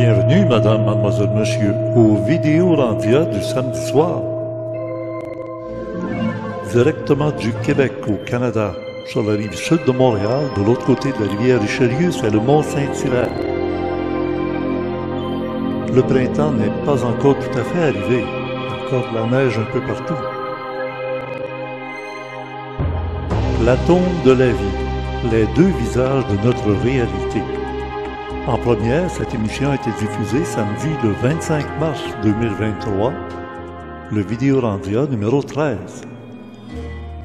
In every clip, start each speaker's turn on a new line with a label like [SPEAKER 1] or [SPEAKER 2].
[SPEAKER 1] Bienvenue, madame, mademoiselle, monsieur, aux Vidéorandia du samedi soir. Directement du Québec au Canada, sur la rive sud de Montréal, de l'autre côté de la rivière Richelieu, c'est le Mont-Saint-Hilaire. Le printemps n'est pas encore tout à fait arrivé. Il y a encore de la neige un peu partout. La tombe de la vie, les deux visages de notre réalité. En première, cette émission a été diffusée samedi le 25 mars 2023, le Vidéorandia numéro 13.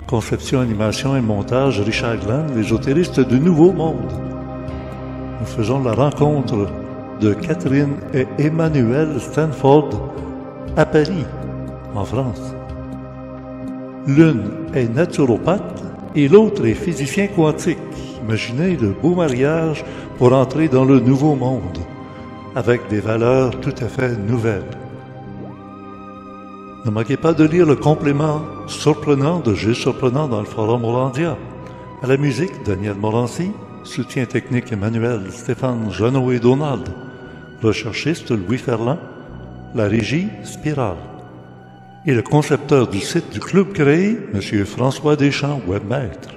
[SPEAKER 1] Conception, animation et montage, Richard Glenn, les jotéristes du Nouveau Monde. Nous faisons la rencontre de Catherine et Emmanuel Stanford à Paris, en France. L'une est naturopathe et l'autre est physicien quantique. Imaginez le beau mariage pour entrer dans le Nouveau Monde, avec des valeurs tout à fait nouvelles. Ne manquez pas de lire le complément surprenant de Gilles Surprenant dans le Forum Hollandia. À la musique, Daniel Morancy, soutien technique Emmanuel, Stéphane Jeannot et Donald, recherchiste Louis Ferland, la régie Spirale. Et le concepteur du site du club créé, M. François Deschamps, webmaître.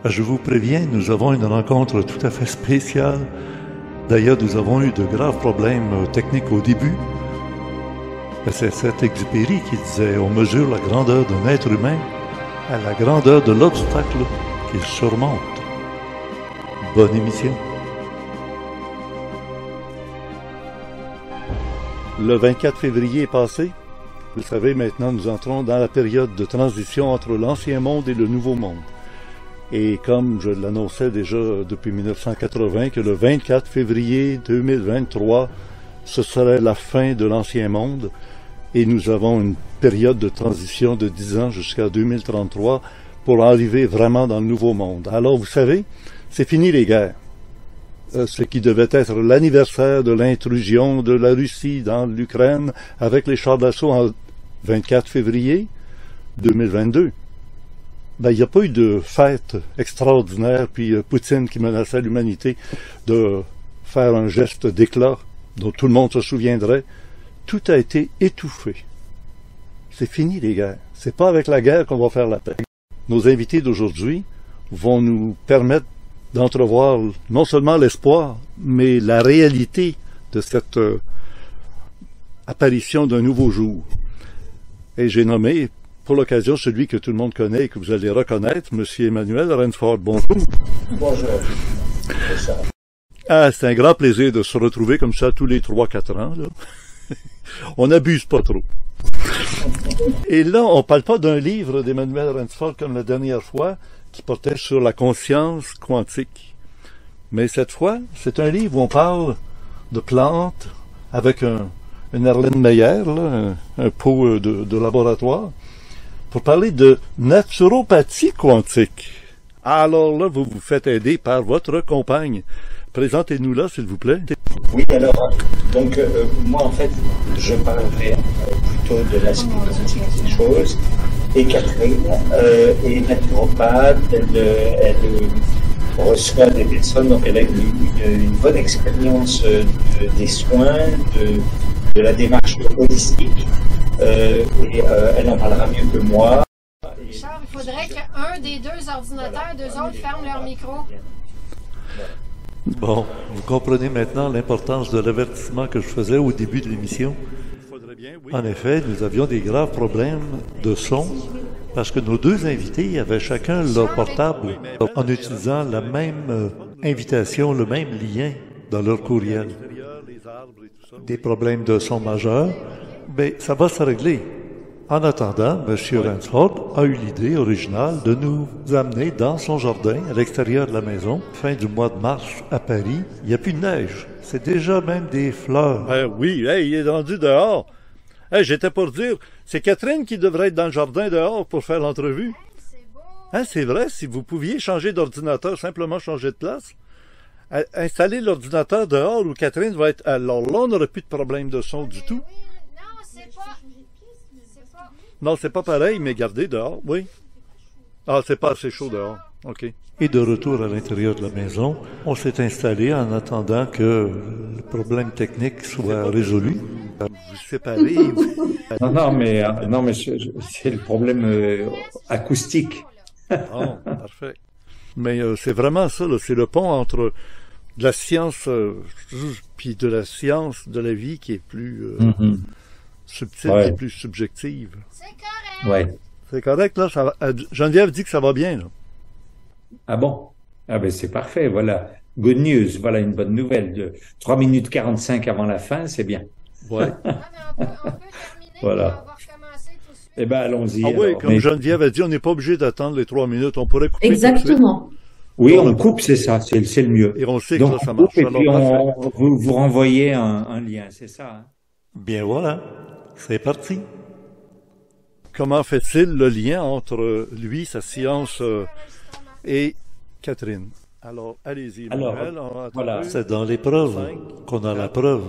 [SPEAKER 1] Je vous préviens, nous avons une rencontre tout à fait spéciale. D'ailleurs, nous avons eu de graves problèmes techniques au début. C'est Saint-Exupéry qui disait « On mesure la grandeur d'un être humain à la grandeur de l'obstacle qu'il surmonte. » Bonne émission. Le 24 février est passé. Vous savez, maintenant, nous entrons dans la période de transition entre l'Ancien Monde et le Nouveau Monde. Et comme je l'annonçais déjà depuis 1980, que le 24 février 2023, ce serait la fin de l'Ancien Monde, et nous avons une période de transition de 10 ans jusqu'à 2033 pour arriver vraiment dans le Nouveau Monde. Alors, vous savez, c'est fini les guerres. Ce qui devait être l'anniversaire de l'intrusion de la Russie dans l'Ukraine avec les chars d'assaut en 24 février 2022. Il n'y a pas eu de fête extraordinaire, puis Poutine qui menaçait l'humanité de faire un geste d'éclat dont tout le monde se souviendrait. Tout a été étouffé. C'est fini les guerres. C'est pas avec la guerre qu'on va faire la paix. Nos invités d'aujourd'hui vont nous permettre d'entrevoir non seulement l'espoir, mais la réalité de cette apparition d'un nouveau jour. Et j'ai nommé, pour l'occasion, celui que tout le monde connaît et que vous allez reconnaître, M. Emmanuel Rensford. Bonjour.
[SPEAKER 2] Bonjour.
[SPEAKER 1] C'est un grand plaisir de se retrouver comme ça tous les 3-4 ans. Là. On n'abuse pas trop. Et là, on ne parle pas d'un livre d'Emmanuel Rensford comme la dernière fois, qui portait sur la conscience quantique. Mais cette fois, c'est un livre où on parle de plantes avec une Erlenmeyer, là, un pot de laboratoire, pour parler de naturopathie quantique. Alors là, vous vous faites aider par votre compagne. Présentez-nous là, s'il vous plaît.
[SPEAKER 2] Oui, alors, donc, moi, en fait, je parlerai plutôt de l'aspect quantique des choses. Et Catherine est naturopathe, elle reçoit des personnes, donc elle a une bonne expérience des soins, de la démarche holistique, et elle en parlera mieux que moi.
[SPEAKER 3] Charles, il faudrait qu'un des deux ordinateurs, deux autres ferment leur micro.
[SPEAKER 1] Bon, vous comprenez maintenant l'importance de l'avertissement que je faisais au début de l'émission. En effet, nous avions des graves problèmes de son parce que nos deux invités avaient chacun leur portable en utilisant la même invitation, le même lien dans leur courriel. Des problèmes de son majeurs, mais ça va se régler. En attendant, M. Rensford a eu l'idée originale de nous amener dans son jardin, à l'extérieur de la maison, fin du mois de mars à Paris. Il n'y a plus de neige. C'est déjà même des fleurs.
[SPEAKER 4] Oui, hey, il est rendu dehors. Hey, j'étais pour dire, c'est Catherine qui devrait être dans le jardin dehors pour faire l'entrevue.
[SPEAKER 3] C'est beau.
[SPEAKER 4] Hein, c'est vrai, si vous pouviez changer d'ordinateur, simplement changer de place, installer l'ordinateur dehors où Catherine va être... Alors là, on n'aurait plus de problème de son du tout.
[SPEAKER 3] Non, c'est pas...
[SPEAKER 4] Non, c'est pas pareil, mais gardez dehors, oui. Ah, c'est pas assez chaud dehors. OK.
[SPEAKER 1] Et de retour à l'intérieur de la maison, on s'est installé en attendant que le problème technique soit résolu.
[SPEAKER 4] Vous séparez.
[SPEAKER 2] Non, mais c'est le problème acoustique.
[SPEAKER 4] Bon, parfait. Mais c'est vraiment ça, là, c'est le pont entre de la science puis de la science de la vie qui est plus subtile, qui est plus subjective.
[SPEAKER 3] C'est correct.
[SPEAKER 2] Ouais.
[SPEAKER 4] C'est correct, là. Ça va, Geneviève dit que ça va bien, là.
[SPEAKER 2] Ah bon? Ah ben c'est parfait, voilà. Good news, voilà une bonne nouvelle. 3 minutes 45 avant la fin, c'est bien.
[SPEAKER 4] Ouais.
[SPEAKER 3] Ouais, mais on peut terminer
[SPEAKER 2] Voilà.
[SPEAKER 3] et on va recommencer tout de suite.
[SPEAKER 2] Eh ben allons-y.
[SPEAKER 4] Ah oui,
[SPEAKER 2] alors.
[SPEAKER 4] comme
[SPEAKER 2] Mais-
[SPEAKER 4] Geneviève a dit, on n'est pas obligé d'attendre les 3 minutes. On pourrait couper tout de suite.
[SPEAKER 5] Exactement.
[SPEAKER 2] Oui, on coupe, c'est ça, c'est le mieux.
[SPEAKER 4] Et on sait que
[SPEAKER 2] Donc
[SPEAKER 4] là, ça
[SPEAKER 2] on
[SPEAKER 4] marche.
[SPEAKER 2] coupe et puis
[SPEAKER 4] Alors, parfait.
[SPEAKER 2] vous renvoyez un lien, c'est ça, hein?
[SPEAKER 1] Bien voilà, c'est parti.
[SPEAKER 4] Comment fait-il le lien entre lui, sa science, et Catherine? Alors, allez-y,
[SPEAKER 2] Alors,
[SPEAKER 4] Manuel. On a
[SPEAKER 2] voilà.
[SPEAKER 4] attendu.
[SPEAKER 1] C'est dans l'épreuve qu'on a la preuve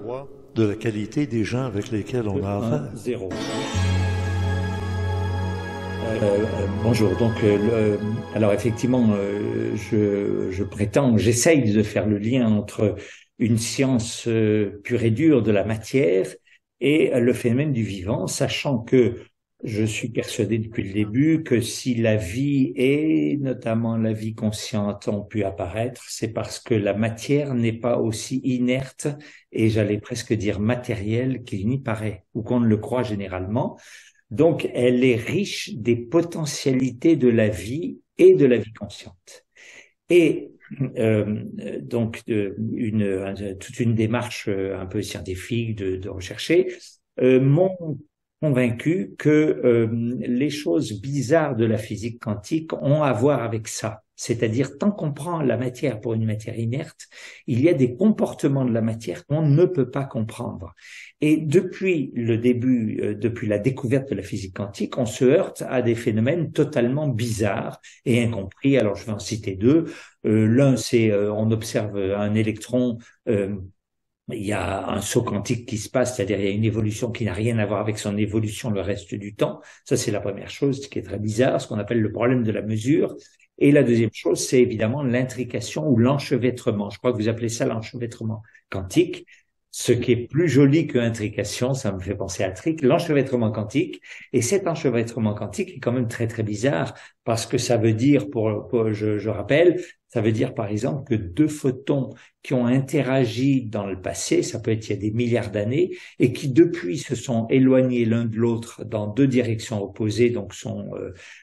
[SPEAKER 4] 3.
[SPEAKER 1] de la qualité des gens avec lesquels on a affaire.
[SPEAKER 2] 0. Bonjour. Donc, alors effectivement, je prétends, j'essaye de faire le lien entre une science pure et dure de la matière et le phénomène du vivant, sachant que je suis persuadé depuis le début que si la vie et notamment la vie consciente ont pu apparaître, c'est parce que la matière n'est pas aussi inerte et j'allais presque dire matérielle qu'il n'y paraît ou qu'on ne le croit généralement. Donc, elle est riche des potentialités de la vie et de la vie consciente. Et donc, toute une démarche un peu scientifique de rechercher m'ont convaincu que les choses bizarres de la physique quantique ont à voir avec ça. C'est-à-dire, tant qu'on prend la matière pour une matière inerte, il y a des comportements de la matière qu'on ne peut pas comprendre. Et depuis le début, depuis la découverte de la physique quantique, on se heurte à des phénomènes totalement bizarres et incompris. Alors, je vais en citer deux. L'un, c'est on observe un électron. Il y a un saut quantique qui se passe, c'est-à-dire il y a une évolution qui n'a rien à voir avec son évolution le reste du temps. Ça, c'est la première chose qui est très bizarre, ce qu'on appelle le problème de la mesure. Et la deuxième chose, c'est évidemment l'intrication ou l'enchevêtrement. Je crois que vous appelez ça l'enchevêtrement quantique. Ce qui est plus joli que intrication, ça me fait penser à trick, l'enchevêtrement quantique. Et cet enchevêtrement quantique est quand même très très bizarre parce que ça veut dire, je rappelle, ça veut dire par exemple que deux photons qui ont interagi dans le passé, ça peut être il y a des milliards d'années, et qui depuis se sont éloignés l'un de l'autre dans deux directions opposées, donc sont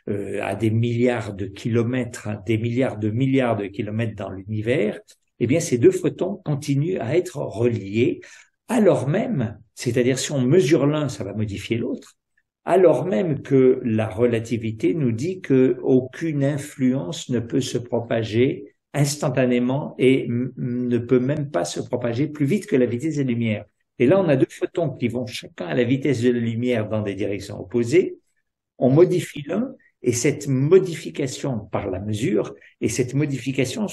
[SPEAKER 2] à des milliards de kilomètres, des milliards de kilomètres dans l'univers. Eh bien, ces deux photons continuent à être reliés, alors même, c'est-à-dire si on mesure l'un, ça va modifier l'autre, alors même que la relativité nous dit que aucune influence ne peut se propager instantanément et ne peut même pas se propager plus vite que la vitesse de la lumière. Et là, on a deux photons qui vont chacun à la vitesse de la lumière dans des directions opposées. On modifie l'un et cette modification par la mesure, et cette modification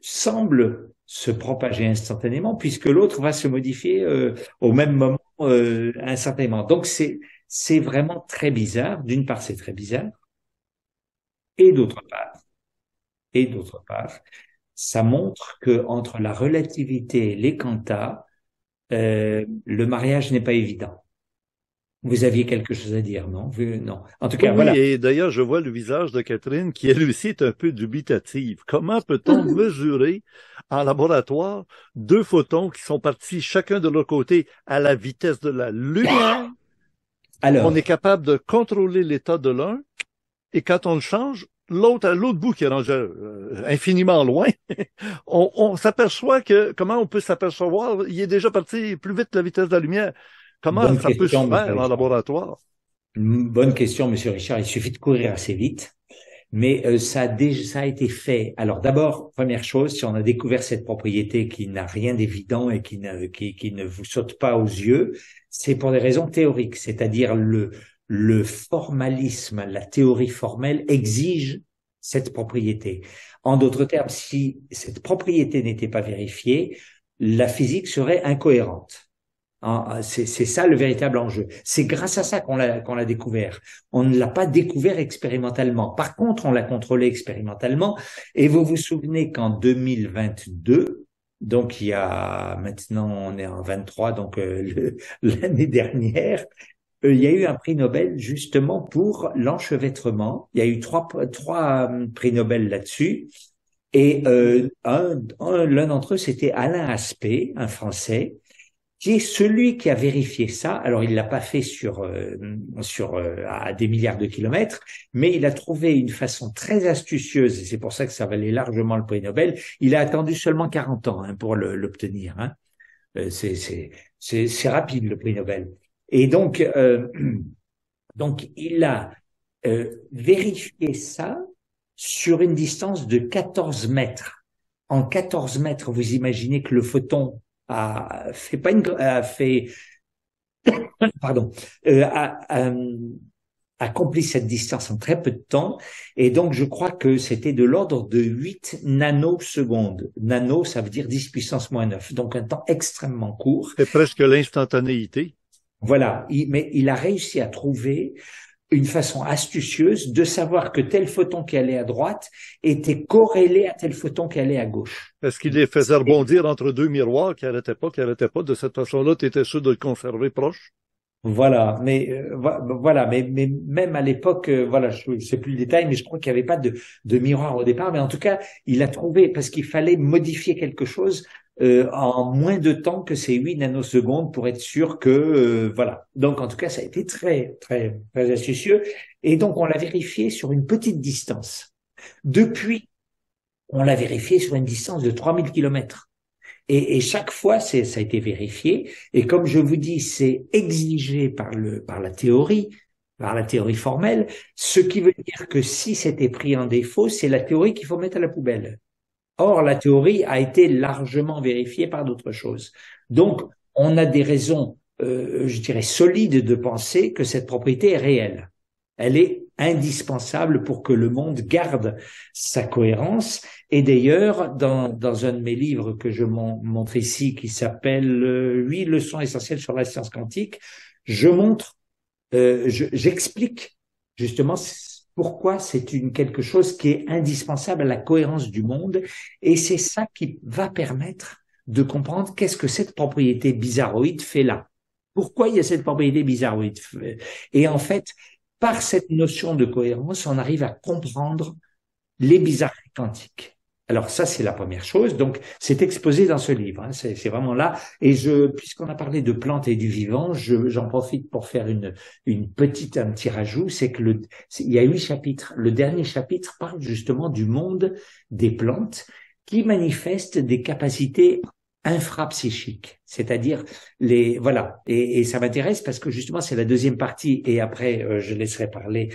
[SPEAKER 2] semble se propager instantanément puisque l'autre va se modifier au même moment instantanément. Donc c'est vraiment très bizarre. D'une part, c'est très bizarre, et d'autre part, ça montre que entre la relativité et les quantas, le mariage n'est pas évident. Vous aviez quelque chose à dire, non? Non. En tout cas,
[SPEAKER 4] Oui,
[SPEAKER 2] voilà.
[SPEAKER 4] et d'ailleurs, je vois le visage de Catherine qui, elle aussi, est un peu dubitative. Comment peut-on mesurer en laboratoire deux photons qui sont partis chacun de leur côté à la vitesse de la lumière?
[SPEAKER 2] Alors,
[SPEAKER 4] On est capable de contrôler l'état de l'un, et quand on le change, l'autre, à l'autre bout qui est rendu infiniment loin, on s'aperçoit que, comment on peut s'apercevoir, il est déjà parti plus vite que la vitesse de la lumière. Comment
[SPEAKER 2] bonne
[SPEAKER 4] ça peut se
[SPEAKER 2] question,
[SPEAKER 4] faire
[SPEAKER 2] monsieur
[SPEAKER 4] en
[SPEAKER 2] Richard.
[SPEAKER 4] laboratoire?
[SPEAKER 2] Bonne question, monsieur Richard. Il suffit de courir assez vite. Mais ça a été fait. Alors d'abord, première chose, si on a découvert cette propriété qui n'a rien d'évident et qui ne vous saute pas aux yeux, c'est pour des raisons théoriques. C'est-à-dire le formalisme, la théorie formelle exige cette propriété. En d'autres termes, si cette propriété n'était pas vérifiée, la physique serait incohérente.
[SPEAKER 5] C'est ça le véritable enjeu. C'est grâce à ça qu'on l'a découvert. On ne l'a pas découvert expérimentalement. Par contre, on l'a contrôlé expérimentalement. Et vous vous souvenez qu'en 2022, donc il y a maintenant, on est en 23, donc l'année dernière, il y a eu un prix Nobel justement pour l'enchevêtrement. Il y a eu trois prix Nobel là-dessus. Et l'un d'entre eux, c'était Alain Aspect, un Français, qui est celui qui a vérifié ça. Alors, il l'a pas fait à des milliards de kilomètres, mais il a trouvé une façon très astucieuse, et c'est pour ça que ça valait largement le prix Nobel. Il a attendu seulement 40 ans pour l'obtenir. C'est rapide, le prix Nobel. Et donc il a vérifié ça sur une distance de 14 mètres. En 14 mètres, vous imaginez que le photon a accompli cette distance en très peu de temps. Et donc, je crois que c'était de l'ordre de 8 nanosecondes. Nano, ça veut dire 10 puissance moins 9. Donc, un temps extrêmement court.
[SPEAKER 4] C'est presque l'instantanéité.
[SPEAKER 5] Voilà. Mais il a réussi à trouver une façon astucieuse de savoir que tel photon qui allait à droite était corrélé à tel photon qui allait à gauche.
[SPEAKER 4] Est-ce qu'il les faisait rebondir entre deux miroirs qui n'arrêtaient pas? De cette façon-là, tu étais sûr de le conserver proche?
[SPEAKER 5] Voilà, mais même à l'époque, je sais plus le détail, mais je crois qu'il n'y avait pas de miroir au départ. Mais en tout cas, il a trouvé, parce qu'il fallait modifier quelque chose en moins de temps que ces 8 nanosecondes pour être sûr que Donc en tout cas, ça a été très très très astucieux. Et donc on l'a vérifié sur une petite distance. Depuis, on l'a vérifié sur une distance de 3000 kilomètres. Et chaque fois, ça a été vérifié. Et comme je vous dis, c'est exigé par la théorie formelle, ce qui veut dire que si c'était pris en défaut, c'est la théorie qu'il faut mettre à la poubelle. Or, la théorie a été largement vérifiée par d'autres choses. Donc, on a des raisons, je dirais, solides de penser que cette propriété est réelle. Elle est indispensable pour que le monde garde sa cohérence. Et d'ailleurs, dans un de mes livres que je montre ici, qui s'appelle 8 leçons essentielles sur la science quantique, j'explique justement pourquoi c'est quelque chose qui est indispensable à la cohérence du monde. Et c'est ça qui va permettre de comprendre qu'est-ce que cette propriété bizarroïde fait là. Pourquoi il y a cette propriété bizarroïde? Et en fait, par cette notion de cohérence, on arrive à comprendre les bizarreries quantiques. Alors ça, c'est la première chose. Donc, c'est exposé dans ce livre. C'est vraiment là. Et puisqu'on a parlé de plantes et du vivant, j'en profite pour faire un petit rajout. C'est que il y a 8 chapitres. Le dernier chapitre parle justement du monde des plantes qui manifestent des capacités infrapsychiques, c'est-à-dire et ça m'intéresse parce que justement c'est la deuxième partie, et après je laisserai parler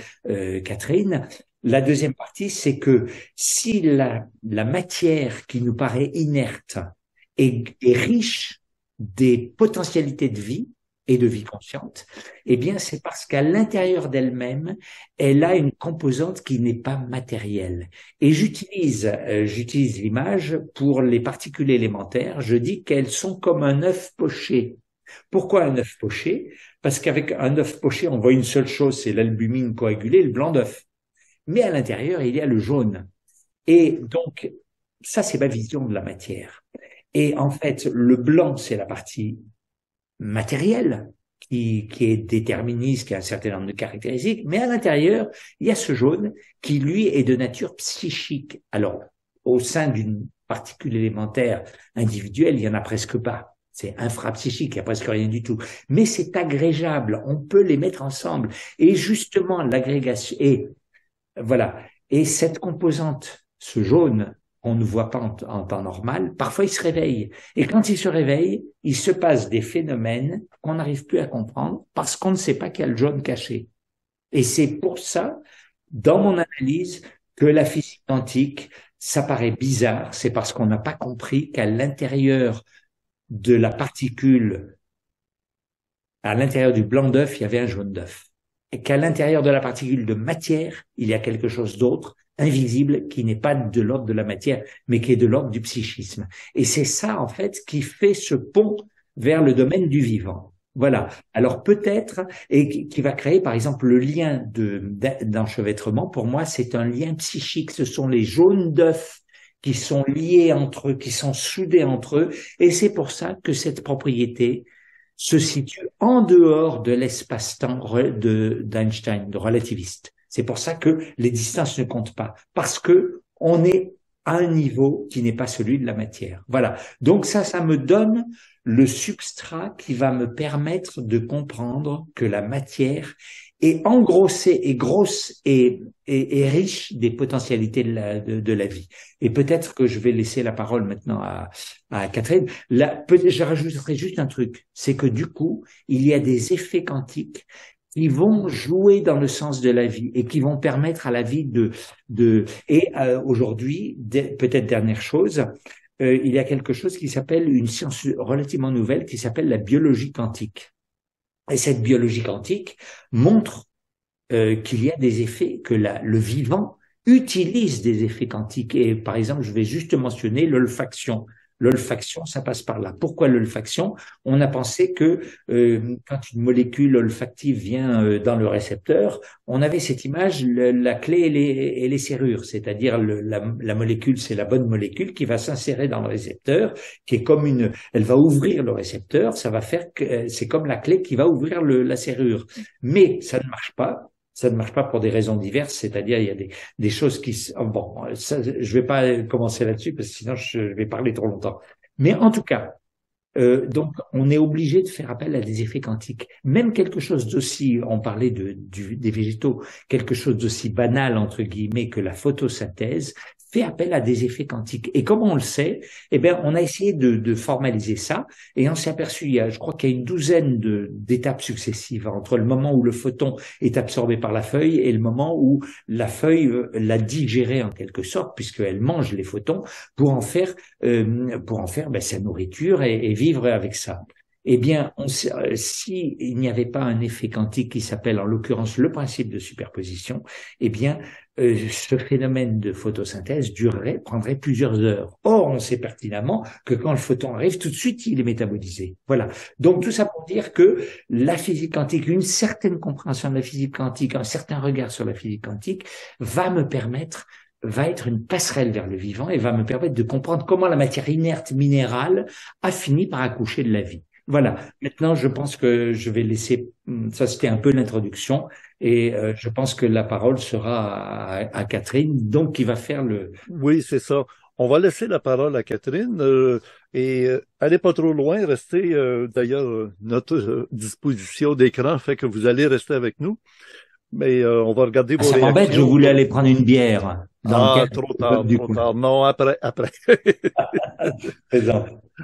[SPEAKER 5] Catherine. La deuxième partie, c'est que si la matière qui nous paraît inerte est riche des potentialités de vie et de vie consciente, eh bien c'est parce qu'à l'intérieur d'elle-même, elle a une composante qui n'est pas matérielle. Et j'utilise l'image pour les particules élémentaires. Je dis qu'elles sont comme un œuf poché. Pourquoi un œuf poché? Parce qu'avec un œuf poché, on voit une seule chose, c'est l'albumine coagulée, le blanc d'œuf. Mais à l'intérieur, il y a le jaune. Et donc, ça, c'est ma vision de la matière. Et en fait, le blanc, c'est la partie matérielle qui est déterministe, qui a un certain nombre de caractéristiques, mais à l'intérieur, il y a ce jaune qui, lui, est de nature psychique. Alors, au sein d'une particule élémentaire individuelle, il y en a presque pas. C'est infrapsychique, il n'y a presque rien du tout. Mais c'est agrégeable, on peut les mettre ensemble. Et justement, l'agrégation, et cette composante, ce jaune, on ne voit pas en temps normal, parfois il se réveille. Et quand il se réveille, il se passe des phénomènes qu'on n'arrive plus à comprendre parce qu'on ne sait pas qu'il y a le jaune caché. Et c'est pour ça, dans mon analyse, que la physique quantique, ça paraît bizarre. C'est parce qu'on n'a pas compris qu'à l'intérieur de la particule, à l'intérieur du blanc d'œuf, il y avait un jaune d'œuf. Et qu'à l'intérieur de la particule de matière, il y a quelque chose d'autre, invisible, qui n'est pas de l'ordre de la matière, mais qui est de l'ordre du psychisme. Et c'est ça, en fait, qui fait ce pont vers le domaine du vivant. Voilà. Alors peut-être, et qui va créer par exemple le lien d'enchevêtrement, pour moi c'est un lien psychique, ce sont les jaunes d'œufs qui sont liés entre eux, qui sont soudés entre eux, et c'est pour ça que cette propriété se situe en dehors de l'espace-temps d'Einstein, de relativiste. C'est pour ça que les distances ne comptent pas, parce que on est à un niveau qui n'est pas celui de la matière. Voilà. Donc ça me donne le substrat qui va me permettre de comprendre que la matière est engrossée et grosse et riche des potentialités de la vie. Et peut-être que je vais laisser la parole maintenant à Catherine. Là, je rajouterai juste un truc, c'est que du coup, il y a des effets quantiques qui vont jouer dans le sens de la vie et qui vont permettre à la vie aujourd'hui, peut-être dernière chose, il y a quelque chose qui s'appelle une science relativement nouvelle qui s'appelle la biologie quantique. Et cette biologie quantique montre qu'il y a des effets, que le vivant utilise des effets quantiques. Et par exemple, je vais juste mentionner l'olfaction. L'olfaction, ça passe par là. Pourquoi l'olfaction? On a pensé que quand une molécule olfactive vient dans le récepteur, on avait cette image, la clé et les serrures, c'est-à-dire la molécule, c'est la bonne molécule qui va s'insérer dans le récepteur, qui est comme elle va ouvrir le récepteur, ça va faire que c'est comme la clé qui va ouvrir la serrure. Mais ça ne marche pas. Ça ne marche pas pour des raisons diverses, c'est-à-dire il y a des choses qui... Bon, ça, je vais pas commencer là-dessus parce que sinon je vais parler trop longtemps. Mais en tout cas, donc on est obligé de faire appel à des effets quantiques. Même quelque chose d'aussi, on parlait des végétaux, quelque chose d'aussi banal entre guillemets que la photosynthèse fait appel à des effets quantiques. Et comme on le sait, eh bien on a essayé de formaliser ça et on s'est aperçu, je crois qu'il y a une douzaine d'étapes successives entre le moment où le photon est absorbé par la feuille et le moment où la feuille l'a digéré en quelque sorte, puisqu'elle mange les photons pour en faire sa nourriture et vivre avec ça. Eh bien, si il n'y avait pas un effet quantique qui s'appelle en l'occurrence le principe de superposition, eh bien, ce phénomène de photosynthèse prendrait plusieurs heures. Or, on sait pertinemment que quand le photon arrive, tout de suite, il est métabolisé. Voilà. Donc, tout ça pour dire que la physique quantique, une certaine compréhension de la physique quantique, un certain regard sur la physique quantique va être une passerelle vers le vivant et va me permettre de comprendre comment la matière inerte minérale a fini par accoucher de la vie. Voilà. Maintenant, je pense que je vais laisser, ça c'était un peu l'introduction, et je pense que la parole sera à Catherine, donc qui va faire
[SPEAKER 4] Oui, c'est ça. On va laisser la parole à Catherine et allez pas trop loin, restez d'ailleurs notre disposition d'écran fait que vous allez rester avec nous. Mais on va regarder vos réactions.
[SPEAKER 5] Ça m'embête, je voulais aller prendre une bière.
[SPEAKER 4] Trop tard. Non, après.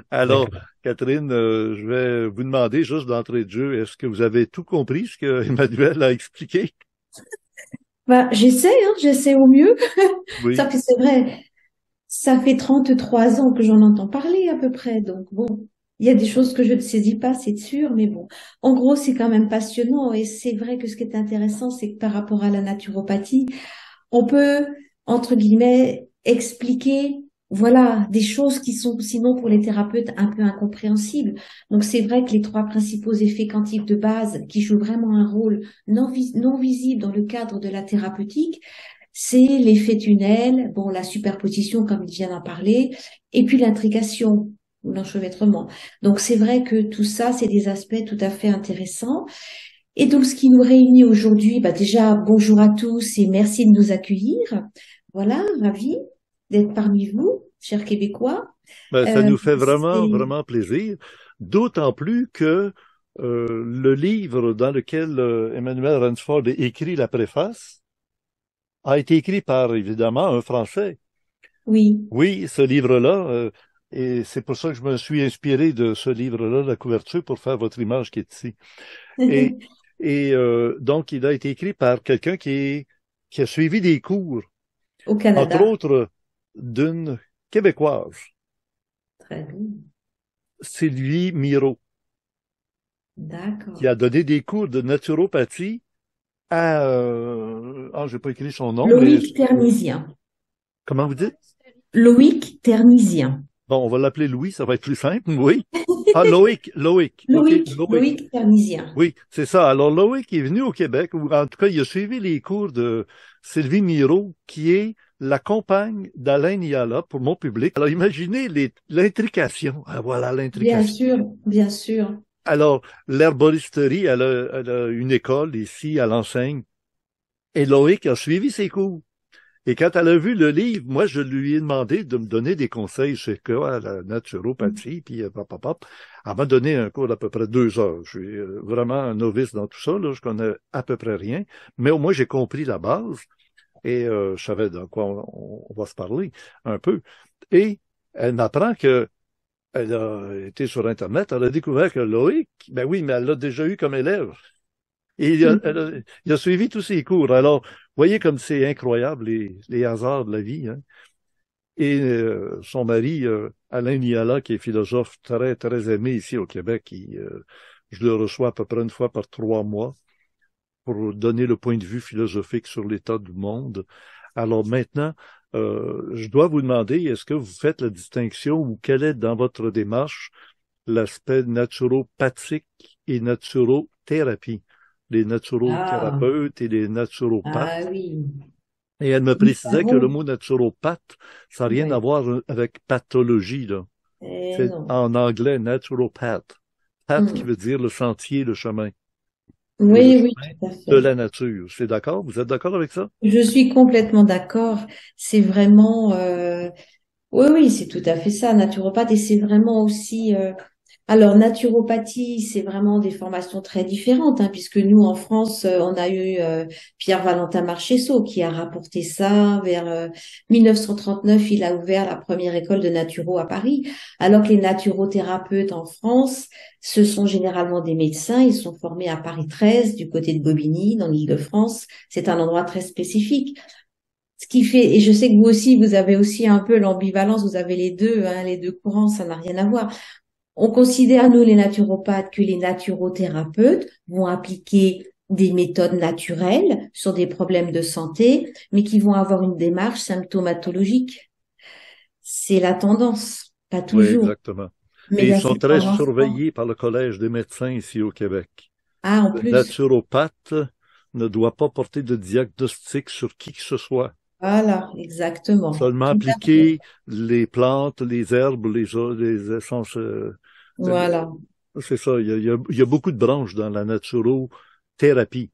[SPEAKER 4] Alors, Catherine, je vais vous demander juste d'entrée de jeu, est-ce que vous avez tout compris ce que Emmanuel a expliqué?
[SPEAKER 6] J'essaie au mieux.
[SPEAKER 4] Oui.
[SPEAKER 6] Ça, c'est vrai, ça fait 33 ans que j'en entends parler à peu près, donc bon. Il y a des choses que je ne saisis pas, c'est sûr, mais bon. En gros, c'est quand même passionnant et c'est vrai que ce qui est intéressant, c'est que par rapport à la naturopathie, on peut, entre guillemets, expliquer, voilà, des choses qui sont sinon pour les thérapeutes un peu incompréhensibles. Donc c'est vrai que les 3 principaux effets quantiques de base qui jouent vraiment un rôle non visible dans le cadre de la thérapeutique, c'est l'effet tunnel, bon, la superposition comme il vient d'en parler, et puis l'intrication ou l'enchevêtrement. Donc c'est vrai que tout ça, c'est des aspects tout à fait intéressants. Et donc ce qui nous réunit aujourd'hui, déjà bonjour à tous et merci de nous accueillir. Voilà, ravi d'être parmi vous, chers Québécois.
[SPEAKER 4] Ça nous fait vraiment plaisir, d'autant plus que le livre dans lequel Emmanuel Ransford a écrit la préface a été écrit par, évidemment, un Français.
[SPEAKER 6] Oui.
[SPEAKER 4] Oui, ce livre-là... et c'est pour ça que je me suis inspiré de ce livre-là, la couverture, pour faire votre image qui est ici. Et donc, il a été écrit par quelqu'un qui a suivi des cours.
[SPEAKER 6] Au Canada.
[SPEAKER 4] Entre autres, d'une Québécoise.
[SPEAKER 6] Très bien.
[SPEAKER 4] Sylvie Miro.
[SPEAKER 6] D'accord.
[SPEAKER 4] Qui a donné des cours de naturopathie à... j'ai pas écrit son nom.
[SPEAKER 6] Loïc Ternisien.
[SPEAKER 4] Comment vous dites?
[SPEAKER 6] Loïc Ternisien.
[SPEAKER 4] Bon, on va l'appeler Louis, ça va être plus simple, oui. Ah, Loïc. OK,
[SPEAKER 6] Loïc Fernisien.
[SPEAKER 4] Oui, c'est ça. Alors, Loïc est venu au Québec, ou en tout cas, il a suivi les cours de Sylvie Miro, qui est la compagne d'Alain Niala pour mon public. Alors, imaginez l'intrication. Ah, voilà
[SPEAKER 6] Bien
[SPEAKER 4] l'intrication.
[SPEAKER 6] sûr, bien sûr.
[SPEAKER 4] Alors, l'herboristerie, elle a une école ici, elle enseigne. Et Loïc a suivi ses cours. Et quand elle a vu le livre, moi, je lui ai demandé de me donner des conseils chez quoi, la naturopathie, puis pop, pop, pop. Elle m'a donné un cours d'à peu près 2 heures. Je suis vraiment un novice dans tout ça, là. Je connais à peu près rien. Mais au moins, j'ai compris la base et je savais de quoi on va se parler un peu. Et elle m'apprend que elle a été sur Internet, elle a découvert que Loïc, ben oui, mais elle l'a déjà eu comme élève. Et il a suivi tous ses cours. Alors, voyez comme c'est incroyable les hasards de la vie. Hein. Et son mari, Alain Niala, qui est philosophe très, très aimé ici au Québec, je le reçois à peu près une fois par 3 mois pour donner le point de vue philosophique sur l'état du monde. Alors maintenant, je dois vous demander, est-ce que vous faites la distinction ou quel est dans votre démarche l'aspect naturopathique et naturothérapie? Les naturothérapeutes et les naturopathes.
[SPEAKER 6] Oui.
[SPEAKER 4] Et elle me précisait que le mot naturopathe, ça n'a rien
[SPEAKER 6] Oui.
[SPEAKER 4] à voir avec pathologie, là. C'est
[SPEAKER 6] Non.
[SPEAKER 4] en anglais naturopath. Path qui veut dire le sentier, le chemin.
[SPEAKER 6] Oui,
[SPEAKER 4] Le
[SPEAKER 6] oui,
[SPEAKER 4] chemin
[SPEAKER 6] tout à fait.
[SPEAKER 4] de la nature. C'est d'accord? Vous êtes d'accord avec ça?
[SPEAKER 6] Je suis complètement d'accord. C'est vraiment, oui, oui, c'est tout à fait ça, naturopathe. Et c'est vraiment aussi, alors naturopathie, c'est vraiment des formations très différentes, hein, puisque nous, en France, on a eu Pierre-Valentin Marchessault qui a rapporté ça vers 1939. Il a ouvert la première école de naturo à Paris, alors que les naturothérapeutes en France, ce sont généralement des médecins. Ils sont formés à Paris 13, du côté de Bobigny, dans l'Île-de-France. C'est un endroit très spécifique. Ce qui fait, et je sais que vous aussi, vous avez aussi un peu l'ambivalence, vous avez les deux, hein, les deux courants, ça n'a rien à voir. On considère, nous, les naturopathes, que les naturothérapeutes vont appliquer des méthodes naturelles sur des problèmes de santé, mais qui vont avoir une démarche symptomatologique. C'est la tendance, pas
[SPEAKER 4] Oui,
[SPEAKER 6] toujours,
[SPEAKER 4] exactement.
[SPEAKER 6] mais
[SPEAKER 4] Et
[SPEAKER 6] il y
[SPEAKER 4] ils
[SPEAKER 6] a
[SPEAKER 4] sont
[SPEAKER 6] cette
[SPEAKER 4] très
[SPEAKER 6] tendance.
[SPEAKER 4] surveillés par le Collège des médecins ici au Québec.
[SPEAKER 6] Ah, en
[SPEAKER 4] Le
[SPEAKER 6] plus,
[SPEAKER 4] naturopathe ne doit pas porter de diagnostic sur qui que ce soit.
[SPEAKER 6] voilà, exactement.
[SPEAKER 4] Seulement
[SPEAKER 6] Tout à fait.
[SPEAKER 4] appliquer les plantes, les herbes, les essences.
[SPEAKER 6] Voilà.
[SPEAKER 4] C'est ça. Il y a beaucoup de branches dans la naturothérapie.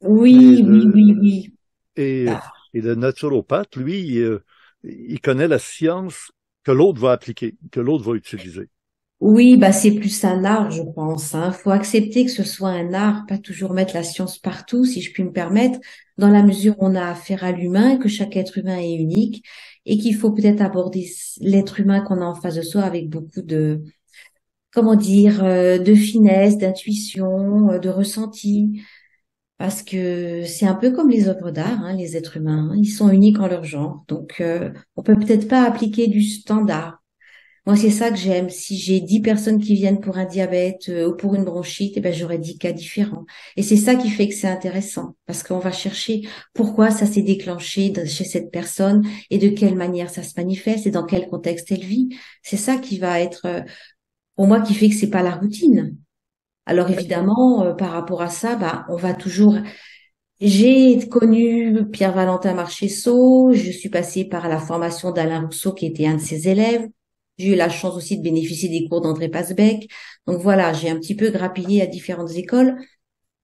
[SPEAKER 6] Oui, oui, oui, oui.
[SPEAKER 4] Et,
[SPEAKER 6] Ah,
[SPEAKER 4] et le naturopathe, lui, il connaît la science que l'autre va appliquer, que l'autre va utiliser.
[SPEAKER 6] oui, bah c'est plus un art, je pense, hein. Faut accepter que ce soit un art, pas toujours mettre la science partout, si je puis me permettre, dans la mesure où on a affaire à l'humain, que chaque être humain est unique, et qu'il faut peut-être aborder l'être humain qu'on a en face de soi avec beaucoup de, comment dire, de finesse, d'intuition, de ressenti, parce que c'est un peu comme les œuvres d'art, hein, les êtres humains, hein. Ils sont uniques en leur genre, donc on peut peut-être pas appliquer du standard. Moi, c'est ça que j'aime. Si j'ai 10 personnes qui viennent pour un diabète ou pour une bronchite, eh ben, j'aurai 10 cas différents. Et c'est ça qui fait que c'est intéressant, parce qu'on va chercher pourquoi ça s'est déclenché chez cette personne et de quelle manière ça se manifeste et dans quel contexte elle vit. C'est ça qui va être, pour moi, qui fait que c'est pas la routine. Alors évidemment, par rapport à ça, bah, on va toujours. J'ai connu Pierre-Valentin Marchessault. Je suis passée par la formation d'Alain Rousseau, qui était un de ses élèves. J'ai eu la chance aussi de bénéficier des cours d'André Passebec. Donc voilà, j'ai un petit peu grappillé à différentes écoles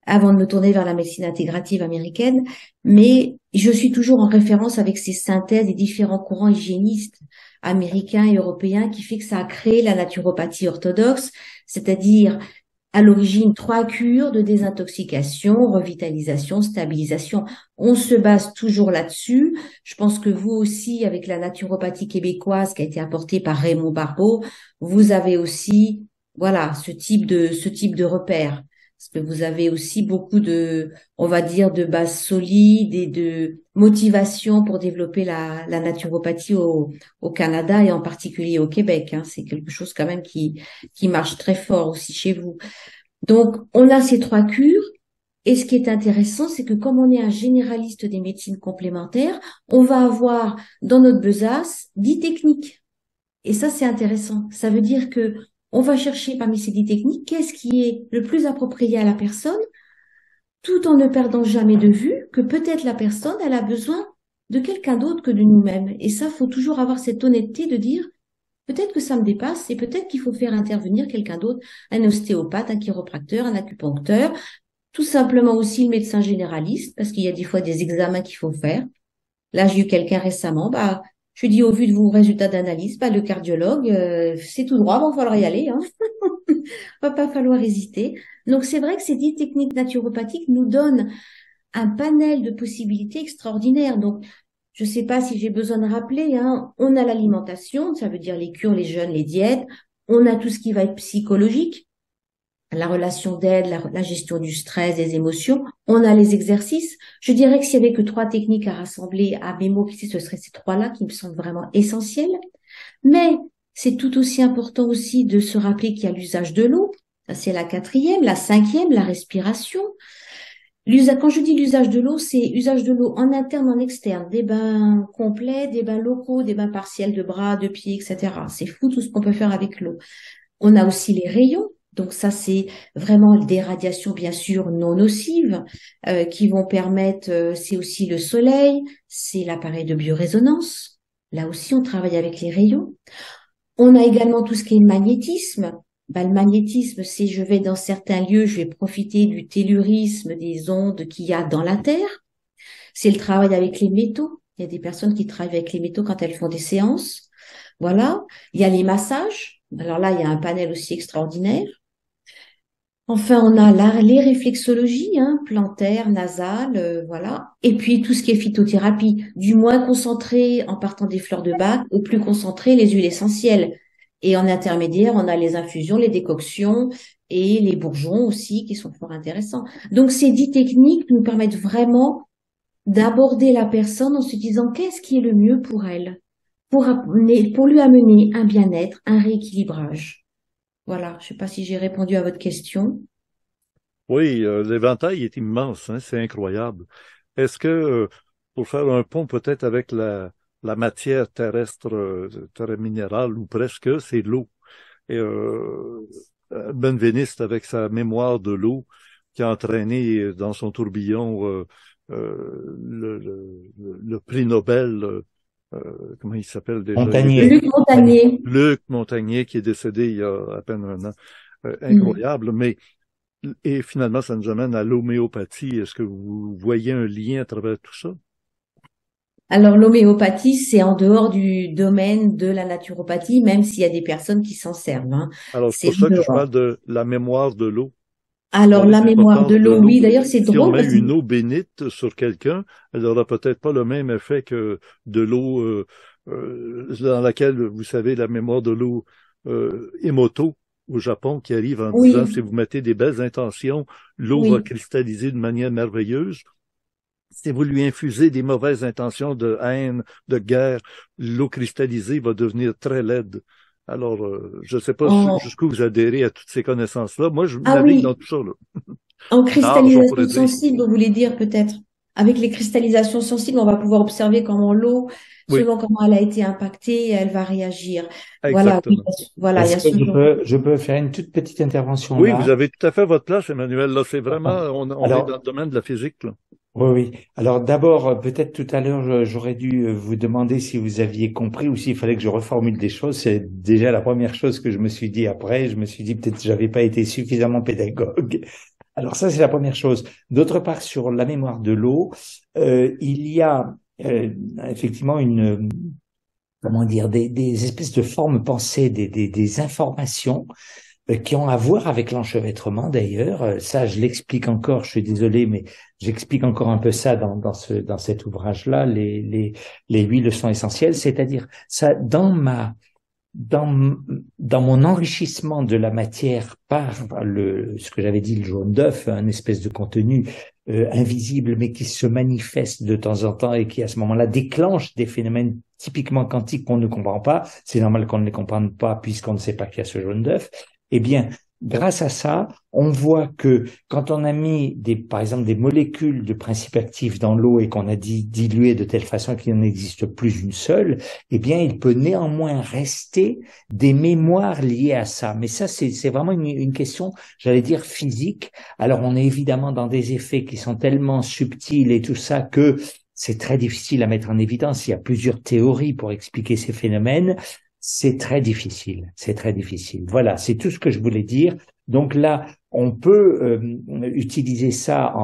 [SPEAKER 6] avant de me tourner vers la médecine intégrative américaine. Mais je suis toujours en référence avec ces synthèses des différents courants hygiénistes américains et européens qui fait que ça a créé la naturopathie orthodoxe, c'est-à-dire à l'origine 3 cures de désintoxication, revitalisation, stabilisation. On se base toujours là-dessus. Je pense que vous aussi, avec la naturopathie québécoise qui a été apportée par Raymond Barbeau, vous avez aussi, voilà, ce type de repères. Parce que vous avez aussi beaucoup de, on va dire, de bases solides et de motivation pour développer la naturopathie au Canada et en particulier au Québec, hein. C'est quelque chose quand même qui marche très fort aussi chez vous. Donc, on a ces 3 cures. Et ce qui est intéressant, c'est que comme on est un généraliste des médecines complémentaires, on va avoir dans notre besace 10 techniques. Et ça, c'est intéressant. Ça veut dire que On va chercher parmi ces 10 techniques qu'est-ce qui est le plus approprié à la personne, tout en ne perdant jamais de vue que peut-être la personne, elle a besoin de quelqu'un d'autre que de nous-mêmes. Et ça, faut toujours avoir cette honnêteté de dire, peut-être que ça me dépasse et peut-être qu'il faut faire intervenir quelqu'un d'autre, un ostéopathe, un chiropracteur, un acupuncteur, tout simplement aussi le médecin généraliste, parce qu'il y a des fois des examens qu'il faut faire. Là, j'ai eu quelqu'un récemment, je dis au vu de vos résultats d'analyse, le cardiologue, c'est tout droit, va falloir y aller, hein. Va pas falloir hésiter. Donc c'est vrai que ces 10 techniques naturopathiques nous donnent un panel de possibilités extraordinaires. Donc je sais pas si j'ai besoin de rappeler, hein, on a l'alimentation, ça veut dire les cures, les jeûnes, les diètes. On a tout ce qui va être psychologique, la relation d'aide, la gestion du stress, des émotions. On a les exercices. Je dirais que s'il y avait que 3 techniques à rassembler à mes mots ici, ce seraient ces 3-là qui me semblent vraiment essentielles. Mais c'est tout aussi important aussi de se rappeler qu'il y a l'usage de l'eau. Ça, c'est la 4e. La 5e, la respiration. Quand je dis l'usage de l'eau, c'est usage de l'eau en interne, en externe. Des bains complets, des bains locaux, des bains partiels de bras, de pieds, etc. C'est fou tout ce qu'on peut faire avec l'eau. On a aussi les rayons. Donc ça, c'est vraiment des radiations, bien sûr, non nocives, qui vont permettre, c'est aussi le soleil, c'est l'appareil de biorésonance. Là aussi, on travaille avec les rayons. On a également tout ce qui est magnétisme. Le magnétisme, c'est je vais dans certains lieux, je vais profiter du tellurisme, des ondes qu'il y a dans la Terre. C'est le travail avec les métaux. Il y a des personnes qui travaillent avec les métaux quand elles font des séances. Voilà. Il y a les massages. Alors là, il y a un panel aussi extraordinaire. Enfin, on a les réflexologies, hein, plantaires, nasales, voilà. Et puis tout ce qui est phytothérapie, du moins concentré en partant des fleurs de bac, au plus concentré les huiles essentielles. Et en intermédiaire, on a les infusions, les décoctions et les bourgeons aussi qui sont fort intéressants. Donc ces 10 techniques nous permettent vraiment d'aborder la personne en se disant qu'est-ce qui est le mieux pour elle, pour lui amener un bien-être, un rééquilibrage. Voilà, je sais pas si j'ai répondu à votre question.
[SPEAKER 4] Oui, l'éventail est immense, hein, c'est incroyable. Est-ce que, pour faire un pont peut-être avec la matière terrestre, terre minérale ou presque, c'est l'eau. Et Benveniste, avec sa mémoire de l'eau, qui a entraîné dans son tourbillon le prix Nobel, comment il s'appelle déjà?
[SPEAKER 5] Montagnier.
[SPEAKER 6] Luc Montagnier.
[SPEAKER 4] Luc Montagnier, qui est décédé il y a à peine un an. Incroyable, mais et finalement, ça nous amène à l'homéopathie. Est-ce que vous voyez un lien à travers tout ça?
[SPEAKER 6] Alors l'homéopathie, c'est en dehors du domaine de la naturopathie, même s'il y a des personnes qui s'en servent, hein.
[SPEAKER 4] Alors c'est pour ça que je parle de la mémoire de l'eau.
[SPEAKER 6] Alors la mémoire de l'eau, oui, d'ailleurs c'est
[SPEAKER 4] Si
[SPEAKER 6] drôle.
[SPEAKER 4] on met
[SPEAKER 6] parce que-
[SPEAKER 4] une eau bénite sur quelqu'un, elle n'aura peut-être pas le même effet que de l'eau dans laquelle, vous savez, la mémoire de l'eau Emoto au Japon qui arrive en
[SPEAKER 6] Oui.
[SPEAKER 4] disant si vous mettez des belles intentions, l'eau
[SPEAKER 6] Oui.
[SPEAKER 4] va cristalliser de manière merveilleuse. Si vous lui infusez des mauvaises intentions de haine, de guerre, l'eau cristallisée va devenir très laide. Alors, je ne sais pas
[SPEAKER 6] En-
[SPEAKER 4] jusqu'où vous adhérez à toutes ces connaissances-là. Moi, je
[SPEAKER 6] Ah
[SPEAKER 4] navigue
[SPEAKER 6] oui.
[SPEAKER 4] dans tout ça, là.
[SPEAKER 6] En
[SPEAKER 4] on
[SPEAKER 6] cristallisation
[SPEAKER 4] pourrait dire.
[SPEAKER 6] sensible, vous voulez dire peut-être. Avec les cristallisations sensibles, on va pouvoir observer comment l'eau,
[SPEAKER 4] Oui.
[SPEAKER 6] selon comment elle a été impactée, elle va réagir. Voilà,
[SPEAKER 4] Exactement.
[SPEAKER 6] voilà, il y a
[SPEAKER 5] Est-ce que
[SPEAKER 6] ce genre.
[SPEAKER 5] je peux faire une toute petite intervention
[SPEAKER 4] Oui,
[SPEAKER 5] là?
[SPEAKER 4] vous avez tout à fait votre place, Emmanuel. Là, c'est vraiment, on
[SPEAKER 5] Alors-
[SPEAKER 4] est dans le domaine de la physique, là.
[SPEAKER 5] Oui, oui. Alors d'abord, peut-être tout à l'heure, j'aurais dû vous demander si vous aviez compris ou s'il fallait que je reformule des choses. C'est déjà la première chose que je me suis dit après. Je me suis dit peut-être que j'avais pas été suffisamment pédagogue. Alors ça, c'est la première chose. D'autre part, sur la mémoire de l'eau, il y a effectivement comment dire, des espèces de formes pensées, des informations qui ont à voir avec l'enchevêtrement d'ailleurs. Ça, je l'explique encore, je suis désolé, mais j'explique encore un peu ça dans cet ouvrage-là, les huiles sont essentielles, c'est-à-dire ça, dans mon enrichissement de la matière par ce que j'avais dit, le jaune d'œuf, un espèce de contenu invisible, mais qui se manifeste de temps en temps et qui, à ce moment-là, déclenche des phénomènes typiquement quantiques qu'on ne comprend pas. C'est normal qu'on ne les comprenne pas puisqu'on ne sait pas qu'il y a ce jaune d'œuf. Eh bien, grâce à ça, on voit que quand on a mis par exemple des molécules de principes actifs dans l'eau et qu'on a dilué de telle façon qu'il n'en existe plus une seule, eh bien, il peut néanmoins rester des mémoires liées à ça. Mais ça, c'est vraiment une question, j'allais dire, physique. Alors, on est évidemment dans des effets qui sont tellement subtils et tout ça que c'est très difficile à mettre en évidence. Il y a plusieurs théories pour expliquer ces phénomènes. C'est très difficile. C'est très difficile. Voilà, c'est tout ce que je voulais dire. Donc là, on peut utiliser ça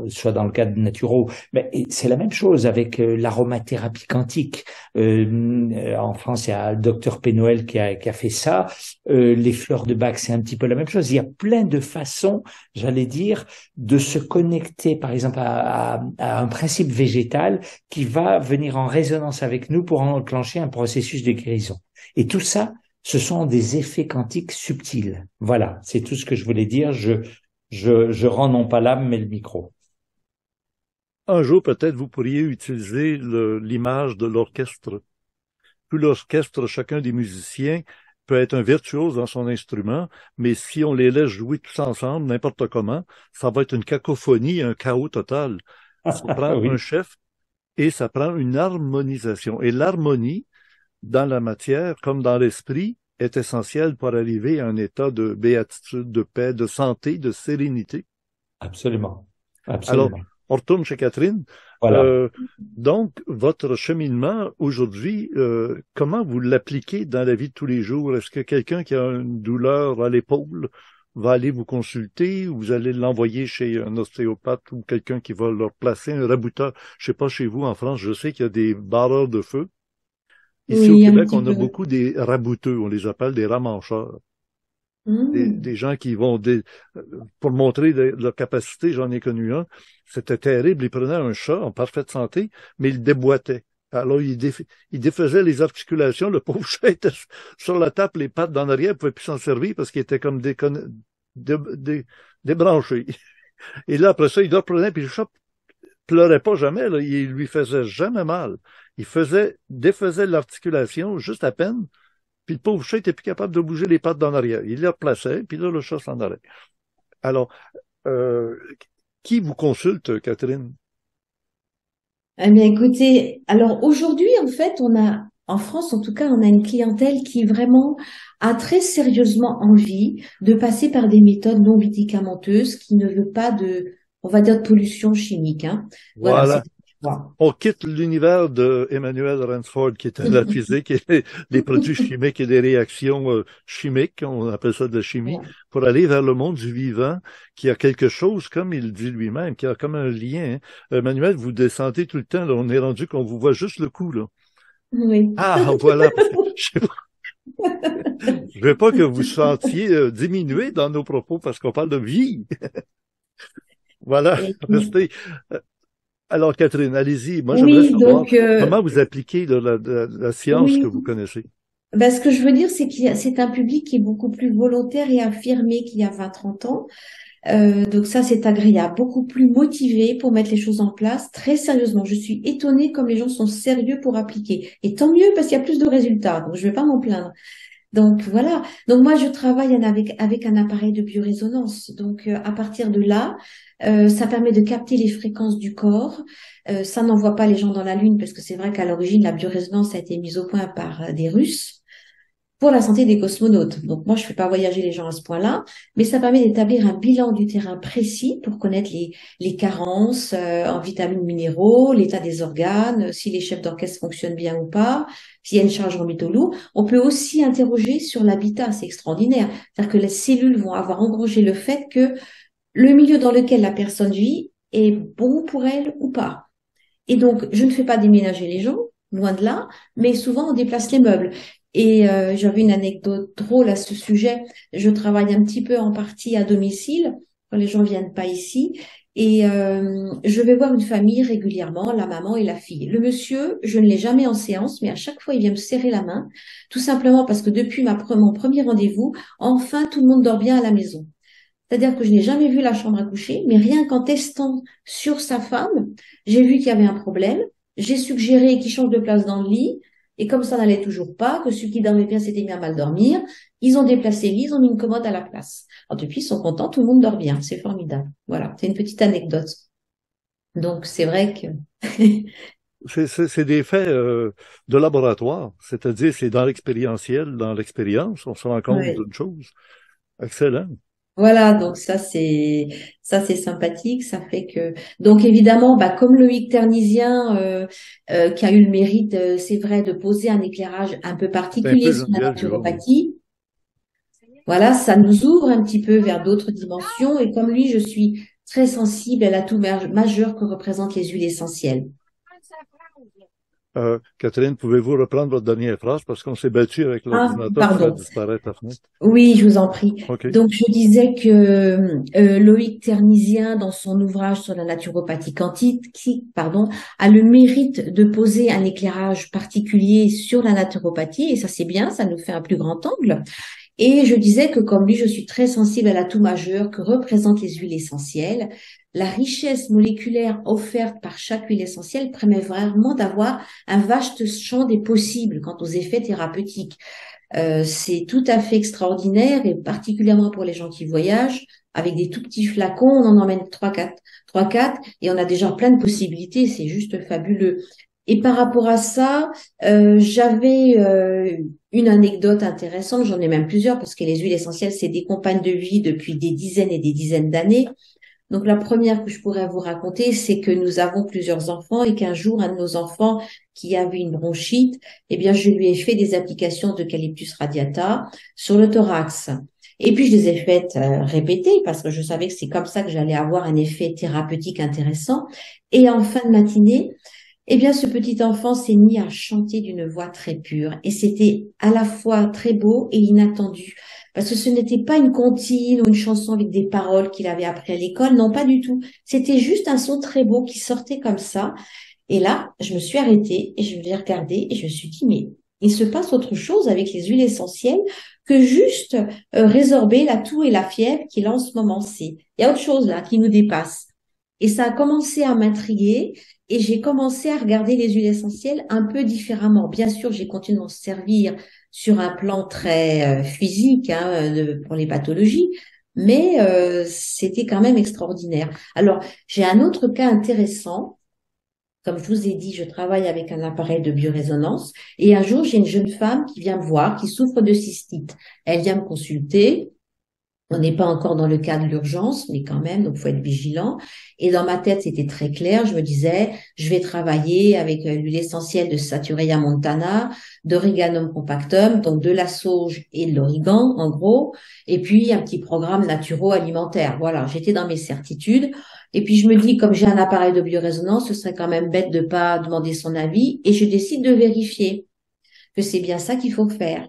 [SPEAKER 5] soit dans le cadre naturaux, mais c'est la même chose avec l'aromathérapie quantique. En France, il y a le docteur Pénoël qui a fait ça. Les fleurs de Bach, c'est un petit peu la même chose. Il y a plein de façons, j'allais dire, de se connecter, par exemple, à un principe végétal qui va venir en résonance avec nous pour enclencher un processus de guérison. Et tout ça, ce sont des effets quantiques subtils. Voilà, c'est tout ce que je voulais dire. Je rends non pas l'âme, mais le micro.
[SPEAKER 4] Un jour, peut-être, vous pourriez utiliser l'image de l'orchestre. Tout l'orchestre, chacun des musiciens peut être un virtuose dans son instrument, mais si on les laisse jouer tous ensemble, n'importe comment, ça va être une cacophonie, un chaos total. Ça prend
[SPEAKER 5] Oui.
[SPEAKER 4] un chef et ça prend une harmonisation. Et l'harmonie, dans la matière comme dans l'esprit, est essentielle pour arriver à un état de béatitude, de paix, de santé, de sérénité.
[SPEAKER 5] Absolument. Absolument.
[SPEAKER 4] Alors, on retourne chez Catherine.
[SPEAKER 5] Voilà.
[SPEAKER 4] Donc, votre cheminement aujourd'hui, comment vous l'appliquez dans la vie de tous les jours? Est-ce que quelqu'un qui a une douleur à l'épaule va aller vous consulter ou vous allez l'envoyer chez un ostéopathe ou quelqu'un qui va leur placer un rabouteur? Je sais pas, chez vous en France, je sais qu'il y a des barreurs de feu. Ici
[SPEAKER 6] Oui,
[SPEAKER 4] au
[SPEAKER 6] un
[SPEAKER 4] Québec,
[SPEAKER 6] petit
[SPEAKER 4] on a
[SPEAKER 6] peu.
[SPEAKER 4] beaucoup des rabouteux, on les appelle des ramancheurs.
[SPEAKER 6] Mmh.
[SPEAKER 4] Des gens qui vont, pour montrer leur capacité, j'en ai connu un, c'était terrible, il prenait un chat en parfaite santé, mais il déboîtait. Alors, il défaisait les articulations, le pauvre chat était sur la table, les pattes en arrière, il ne pouvait plus s'en servir parce qu'il était comme débranché. Et là, après ça, il le reprenait, puis le chat pleurait pas jamais, là, il lui faisait jamais mal. Il défaisait l'articulation juste à peine, puis le pauvre chat était plus capable de bouger les pattes d'en arrière. Il les replaçait, puis là, le chat s'en allait. Alors, qui vous consulte, Catherine?
[SPEAKER 6] Eh bien, écoutez, alors aujourd'hui, en fait, en France, en tout cas, on a une clientèle qui vraiment a très sérieusement envie de passer par des méthodes non médicamenteuses qui ne veut pas on va dire, de pollution chimique, hein. Voilà,
[SPEAKER 4] Voilà.
[SPEAKER 6] c'est voilà.
[SPEAKER 4] On quitte l'univers de Emmanuel Ransford, qui était la physique et les produits chimiques et des réactions chimiques, on appelle ça de la chimie,
[SPEAKER 6] Voilà.
[SPEAKER 4] pour aller vers le monde du vivant, qui a quelque chose, comme il dit lui-même, qui a comme un lien. Emmanuel, vous descendez tout le temps, là, on est rendu qu'on vous voit juste le cou, là.
[SPEAKER 6] Oui.
[SPEAKER 4] Ah, voilà, parce que je veux pas que vous sentiez diminué dans nos propos, parce qu'on parle de vie. Voilà,
[SPEAKER 6] Et-
[SPEAKER 4] restez. Alors, Catherine, allez-y. Moi, j'aimerais
[SPEAKER 6] oui,
[SPEAKER 4] savoir
[SPEAKER 6] donc,
[SPEAKER 4] comment vous appliquez la science que
[SPEAKER 6] oui.
[SPEAKER 4] vous connaissez.
[SPEAKER 6] Ben, ce que je veux dire, c'est c'est un public qui est beaucoup plus volontaire et affirmé qu'il y a 20-30 ans. Donc ça, c'est agréable, beaucoup plus motivé pour mettre les choses en place, très sérieusement. Je suis étonnée comme les gens sont sérieux pour appliquer. Et tant mieux parce qu'il y a plus de résultats, donc je vais pas m'en plaindre. Donc voilà. Donc moi, je travaille avec un appareil de biorésonance. Donc à partir de là, ça permet de capter les fréquences du corps. Ça n'envoie pas les gens dans la Lune parce que c'est vrai qu'à l'origine, la biorésonance a été mise au point par des Russes pour la santé des cosmonautes. Donc moi, je fais pas voyager les gens à ce point-là, mais ça permet d'établir un bilan du terrain précis pour connaître les carences en vitamines, minéraux, l'état des organes, si les chefs d'orchestre fonctionnent bien ou pas, s'il y a une charge en métaux lourds. On peut aussi interroger sur l'habitat, c'est extraordinaire. C'est-à-dire que les cellules vont avoir engrangé le fait que le milieu dans lequel la personne vit est bon pour elle ou pas. Et donc, je ne fais pas déménager les gens, loin de là, mais souvent on déplace les meubles. Et j'avais une anecdote drôle à ce sujet. Je travaille un petit peu en partie à domicile, quand les gens viennent pas ici. Et je vais voir une famille régulièrement, la maman et la fille. Le monsieur, je ne l'ai jamais en séance, mais à chaque fois, il vient me serrer la main, tout simplement parce que depuis mon premier rendez-vous, enfin, tout le monde dort bien à la maison. C'est-à-dire que je n'ai jamais vu la chambre à coucher, mais rien qu'en testant sur sa femme, j'ai vu qu'il y avait un problème. J'ai suggéré qu'il change de place dans le lit. Et comme ça n'allait toujours pas, que ceux qui dormaient bien s'étaient mis à mal dormir, ils ont déplacé le lit, ils ont mis une commode à la place. Alors depuis, ils sont contents, tout le monde dort bien. C'est formidable. Voilà, c'est une petite anecdote. Donc c'est vrai que...
[SPEAKER 4] C'est des faits de laboratoire, c'est-à-dire c'est dans l'expérientiel, dans l'expérience, on se rend compte
[SPEAKER 6] Ouais.
[SPEAKER 4] d'une chose. Excellent.
[SPEAKER 6] Voilà, donc ça c'est sympathique, ça fait que donc évidemment bah comme Loïc Ternisien qui a eu le mérite c'est vrai de poser un éclairage un peu
[SPEAKER 4] C'est un
[SPEAKER 6] particulier
[SPEAKER 4] peu
[SPEAKER 6] sur la
[SPEAKER 4] Geneviève Giraud.
[SPEAKER 6] naturopathie, voilà, ça nous ouvre un petit peu vers d'autres dimensions et comme lui je suis très sensible à l'atout majeur que représentent les huiles essentielles.
[SPEAKER 4] Catherine, pouvez-vous reprendre votre dernière phrase parce qu'on s'est battu avec
[SPEAKER 6] Ah,
[SPEAKER 4] l'ordinateur pour faire
[SPEAKER 6] pardon.
[SPEAKER 4] disparaître la fenêtre.
[SPEAKER 6] Oui, je vous en prie.
[SPEAKER 4] OK.
[SPEAKER 6] Donc, je disais que Loïc Ternisien, dans son ouvrage sur la naturopathie quantique, a le mérite de poser un éclairage particulier sur la naturopathie, et ça c'est bien, ça nous fait un plus grand angle. Et je disais que comme lui, je suis très sensible à l'atout majeur que représentent les huiles essentielles. La richesse moléculaire offerte par chaque huile essentielle permet vraiment d'avoir un vaste champ des possibles quant aux effets thérapeutiques. C'est tout à fait extraordinaire et particulièrement pour les gens qui voyagent. Avec des tout petits flacons, on en emmène 3-4 et on a déjà plein de possibilités. C'est juste fabuleux. Et par rapport à ça, j'avais une anecdote intéressante. J'en ai même plusieurs parce que les huiles essentielles, c'est des compagnes de vie depuis des dizaines et des dizaines d'années. Donc la première que je pourrais vous raconter, c'est que nous avons plusieurs enfants et qu'un jour, un de nos enfants qui avait une bronchite, eh bien, je lui ai fait des applications d'Eucalyptus radiata sur le thorax. Et puis, je les ai faites répéter parce que je savais que c'est comme ça que j'allais avoir un effet thérapeutique intéressant. Et en fin de matinée, eh bien, ce petit enfant s'est mis à chanter d'une voix très pure. Et c'était à la fois très beau et inattendu. Parce que ce n'était pas une comptine ou une chanson avec des paroles qu'il avait appris à l'école. Non, pas du tout. C'était juste un son très beau qui sortait comme ça. Et là, je me suis arrêtée et je l'ai regardé et je me suis dit, mais il se passe autre chose avec les huiles essentielles que juste résorber la toux et la fièvre qu'il a en ce moment. Il y a autre chose là qui nous dépasse. Et ça a commencé à m'intriguer et j'ai commencé à regarder les huiles essentielles un peu différemment. Bien sûr, j'ai continué à m'en servir sur un plan très physique pour les pathologies, mais c'était quand même extraordinaire. Alors, j'ai un autre cas intéressant. Comme je vous ai dit, je travaille avec un appareil de biorésonance et un jour, j'ai une jeune femme qui vient me voir, qui souffre de cystite. Elle vient me consulter. On n'est pas encore dans le cas de l'urgence, mais quand même, donc faut être vigilant. Et dans ma tête, c'était très clair. Je me disais, je vais travailler avec l'huile essentielle de Satureia montana, d'Origanum compactum, donc de la sauge et de l'origan, en gros. Et puis, un petit programme naturo-alimentaire. Voilà, j'étais dans mes certitudes. Et puis, je me dis, comme j'ai un appareil de biorésonance, ce serait quand même bête de pas demander son avis. Et je décide de vérifier que c'est bien ça qu'il faut faire.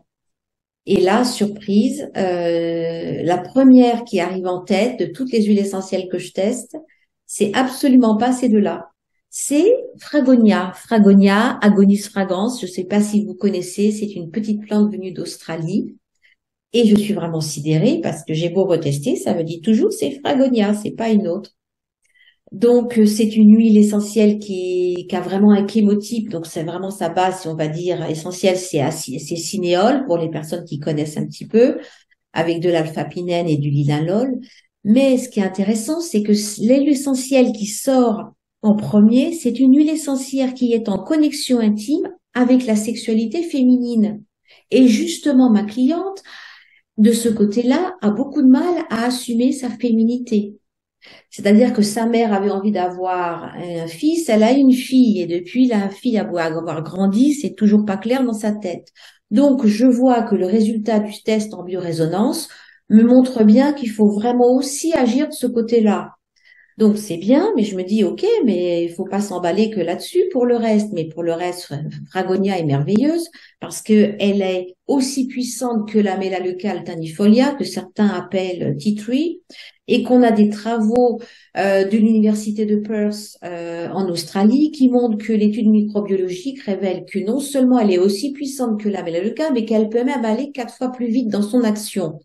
[SPEAKER 6] Et là, surprise, la première qui arrive en tête de toutes les huiles essentielles que je teste, c'est absolument pas ces deux-là. C'est Fragonia. Fragonia, Agonis fragrans. Je sais pas si vous connaissez, c'est une petite plante venue d'Australie. Et je suis vraiment sidérée parce que j'ai beau retester, ça me dit toujours c'est Fragonia, c'est pas une autre. Donc, c'est une huile essentielle qui a vraiment un chémotype. Donc, c'est vraiment sa base, si on va dire, essentielle, c'est cinéole pour les personnes qui connaissent un petit peu, avec de l'alpha-pinène et du linalol. Mais ce qui est intéressant, c'est que l'huile essentielle qui sort en premier, c'est une huile essentielle qui est en connexion intime avec la sexualité féminine. Et justement, ma cliente, de ce côté-là, a beaucoup de mal à assumer sa féminité. C'est-à-dire que sa mère avait envie d'avoir un fils, elle a une fille, et depuis la fille a beau avoir grandi, c'est toujours pas clair dans sa tête. Donc, je vois que le résultat du test en biorésonance me montre bien qu'il faut vraiment aussi agir de ce côté-là. Donc, c'est bien, mais je me dis, ok, mais il faut pas s'emballer que là-dessus pour le reste. Mais pour le reste, Fragonia est merveilleuse parce que elle est aussi puissante que la Melaleuca altanifolia, que certains appellent tea tree, et qu'on a des travaux de l'université de Perth en Australie qui montrent que l'étude microbiologique révèle que non seulement elle est aussi puissante que la Melaleuca, mais qu'elle peut même aller 4 fois plus vite dans son action.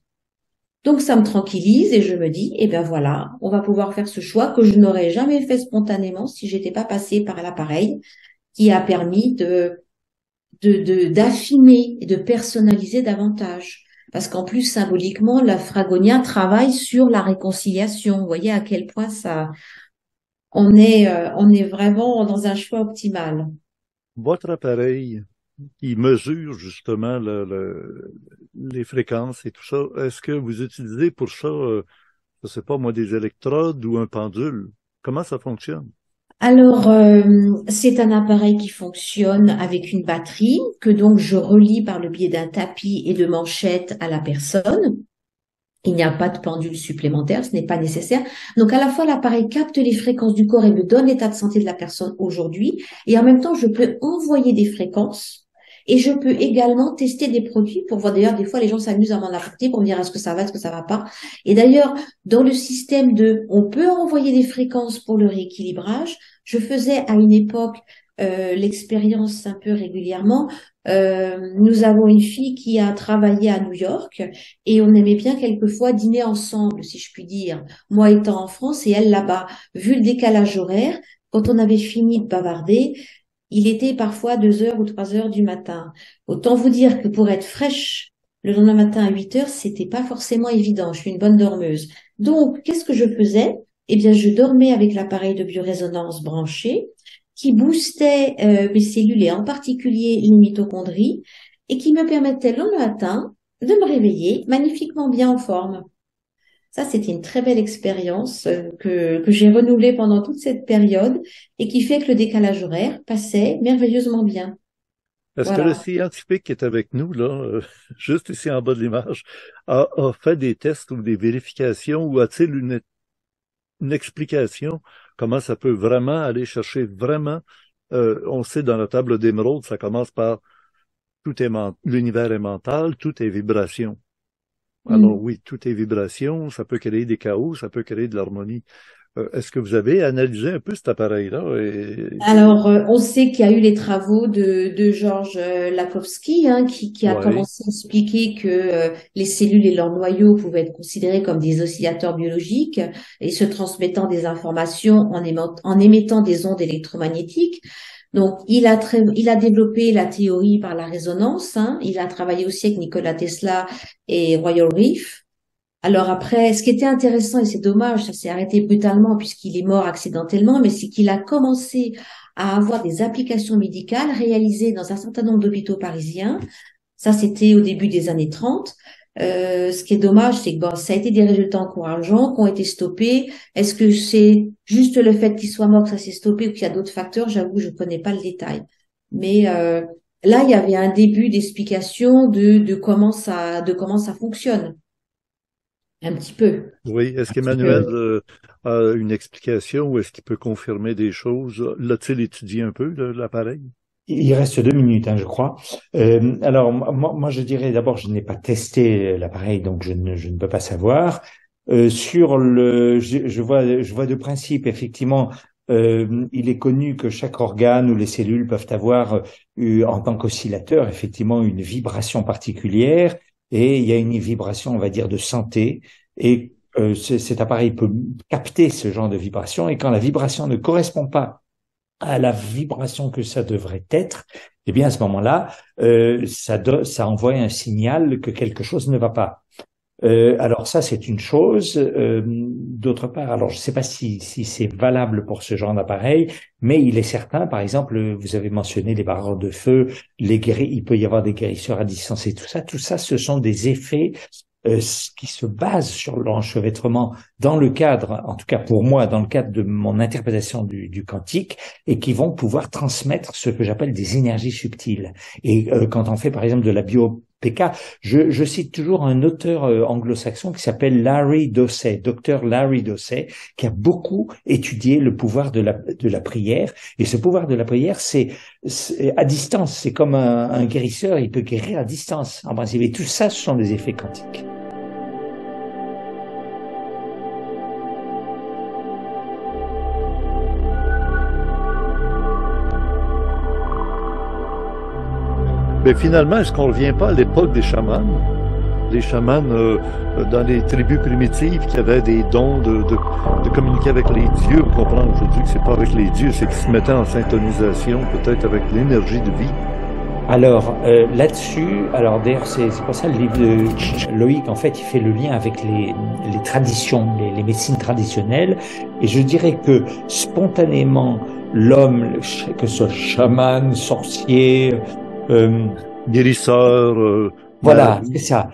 [SPEAKER 6] Donc, ça me tranquillise et je me dis, eh ben voilà, on va pouvoir faire ce choix que je n'aurais jamais fait spontanément si j'étais pas passée par l'appareil qui a permis de d'affiner et de personnaliser davantage. Parce qu'en plus, symboliquement, la Fragonien travaille sur la réconciliation. Vous voyez à quel point on est vraiment dans un choix optimal.
[SPEAKER 4] Votre appareil, qui mesure justement les fréquences et tout ça, est-ce que vous utilisez pour ça, je sais pas moi, des électrodes ou un pendule? Comment ça fonctionne?
[SPEAKER 6] Alors, c'est un appareil qui fonctionne avec une batterie que donc je relie par le biais d'un tapis et de manchettes à la personne. Il n'y a pas de pendule supplémentaire, ce n'est pas nécessaire. Donc, à la fois, l'appareil capte les fréquences du corps et me donne l'état de santé de la personne aujourd'hui. Et en même temps, je peux envoyer des fréquences et je peux également tester des produits pour voir. D'ailleurs, des fois, les gens s'amusent à m'en apporter pour me dire est-ce que ça va, est-ce que ça va pas. Et d'ailleurs, dans le système on peut envoyer des fréquences pour le rééquilibrage. Je faisais à une époque l'expérience un peu régulièrement. Nous avons une fille qui a travaillé à New York et on aimait bien quelquefois dîner ensemble, si je puis dire. Moi étant en France et elle là-bas. Vu le décalage horaire, quand on avait fini de bavarder, il était parfois 2h ou 3h du matin. Autant vous dire que pour être fraîche le lendemain matin à 8h, c'était pas forcément évident. Je suis une bonne dormeuse. Donc, qu'est-ce que je faisais? Eh bien, je dormais avec l'appareil de biorésonance branché qui boostait mes cellules et en particulier les mitochondries et qui me permettait le matin de me réveiller magnifiquement bien en forme. Ça, c'était une très belle expérience que j'ai renouvelée pendant toute cette période et qui fait que le décalage horaire passait merveilleusement bien.
[SPEAKER 4] Est-ce que le scientifique qui est avec nous, là, juste ici en bas de l'image, a fait des tests ou des vérifications ou a-t-il une explication comment ça peut vraiment aller chercher vraiment, on sait dans la table d'émeraude, ça commence par l'univers est mental, tout est vibration. Alors oui, tout est vibration, ça peut créer des chaos, ça peut créer de l'harmonie. Est-ce que vous avez analysé un peu cet appareil-là?
[SPEAKER 6] Alors, on sait qu'il y a eu les travaux de Georges Lakhovsky, qui a commencé à expliquer que les cellules et leurs noyaux pouvaient être considérés comme des oscillateurs biologiques et se transmettant des informations en émettant des ondes électromagnétiques. Donc, il a développé la théorie par la résonance. Il a travaillé aussi avec Nikola Tesla et Royal Reef. Alors après, ce qui était intéressant, et c'est dommage, ça s'est arrêté brutalement puisqu'il est mort accidentellement, mais c'est qu'il a commencé à avoir des applications médicales réalisées dans un certain nombre d'hôpitaux parisiens. Ça, c'était au début des années 30. Ce qui est dommage, c'est que ça a été des résultats encourageants qui ont été stoppés. Est-ce que c'est juste le fait qu'il soit mort que ça s'est stoppé ou qu'il y a d'autres facteurs? J'avoue, je ne connais pas le détail. Mais là, il y avait un début d'explication de comment ça fonctionne. Un petit peu.
[SPEAKER 4] Oui. Est-ce qu'Emmanuel a une explication ou est-ce qu'il peut confirmer des choses? L'a-t-il étudié un peu, l'appareil?
[SPEAKER 5] Il reste 2 minutes, je crois. Alors, moi, je dirais d'abord, je n'ai pas testé l'appareil, donc je ne peux pas savoir. Je vois de principe, effectivement, il est connu que chaque organe ou les cellules peuvent avoir, en tant qu'oscillateur, effectivement, une vibration particulière. Et il y a une vibration, on va dire, de santé. Et cet appareil peut capter ce genre de vibration. Et quand la vibration ne correspond pas à la vibration que ça devrait être, eh bien à ce moment-là, ça envoie un signal que quelque chose ne va pas. Alors ça, c'est une chose. D'autre part, alors je ne sais pas si c'est valable pour ce genre d'appareil, mais il est certain, par exemple, vous avez mentionné les barreurs de feu, il peut y avoir des guérisseurs à distance et tout ça, ce sont des effets qui se basent sur l'enchevêtrement dans le cadre, en tout cas pour moi, dans le cadre de mon interprétation du quantique, et qui vont pouvoir transmettre ce que j'appelle des énergies subtiles. Et quand on fait par exemple de la bio-PK, je cite toujours un auteur anglo-saxon qui s'appelle Larry Dossey, docteur Larry Dossey, qui a beaucoup étudié le pouvoir de la prière. Et ce pouvoir de la prière, c'est à distance. C'est comme un guérisseur, il peut guérir à distance, en principe. Et tout ça, ce sont des effets quantiques.
[SPEAKER 4] Mais finalement, est-ce qu'on ne revient pas à l'époque des chamans? Les chamans, dans les tribus primitives qui avaient des dons de communiquer avec les dieux. On comprend aujourd'hui que c'est pas avec les dieux, c'est qu'ils se mettaient en syntonisation, peut-être avec l'énergie de vie.
[SPEAKER 5] Alors là-dessus, alors d'ailleurs c'est pour ça le livre de Loïc, en fait, il fait le lien avec les traditions, les médecines traditionnelles, et je dirais que spontanément l'homme, que ce soit chaman, sorcier,
[SPEAKER 1] Guérisseur,
[SPEAKER 5] voilà, c'est ça.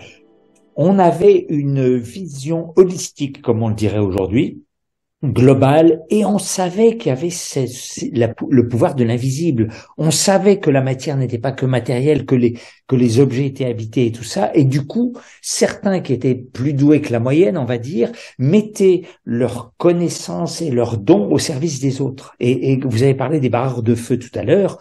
[SPEAKER 5] On avait une vision holistique, comme on le dirait aujourd'hui, globale, et on savait qu'il y avait le pouvoir de l'invisible. On savait que la matière n'était pas que matérielle, que les objets étaient habités et tout ça. Et du coup, certains qui étaient plus doués que la moyenne, on va dire, mettaient leur connaissance et leurs dons au service des autres. Et vous avez parlé des barreurs de feu tout à l'heure,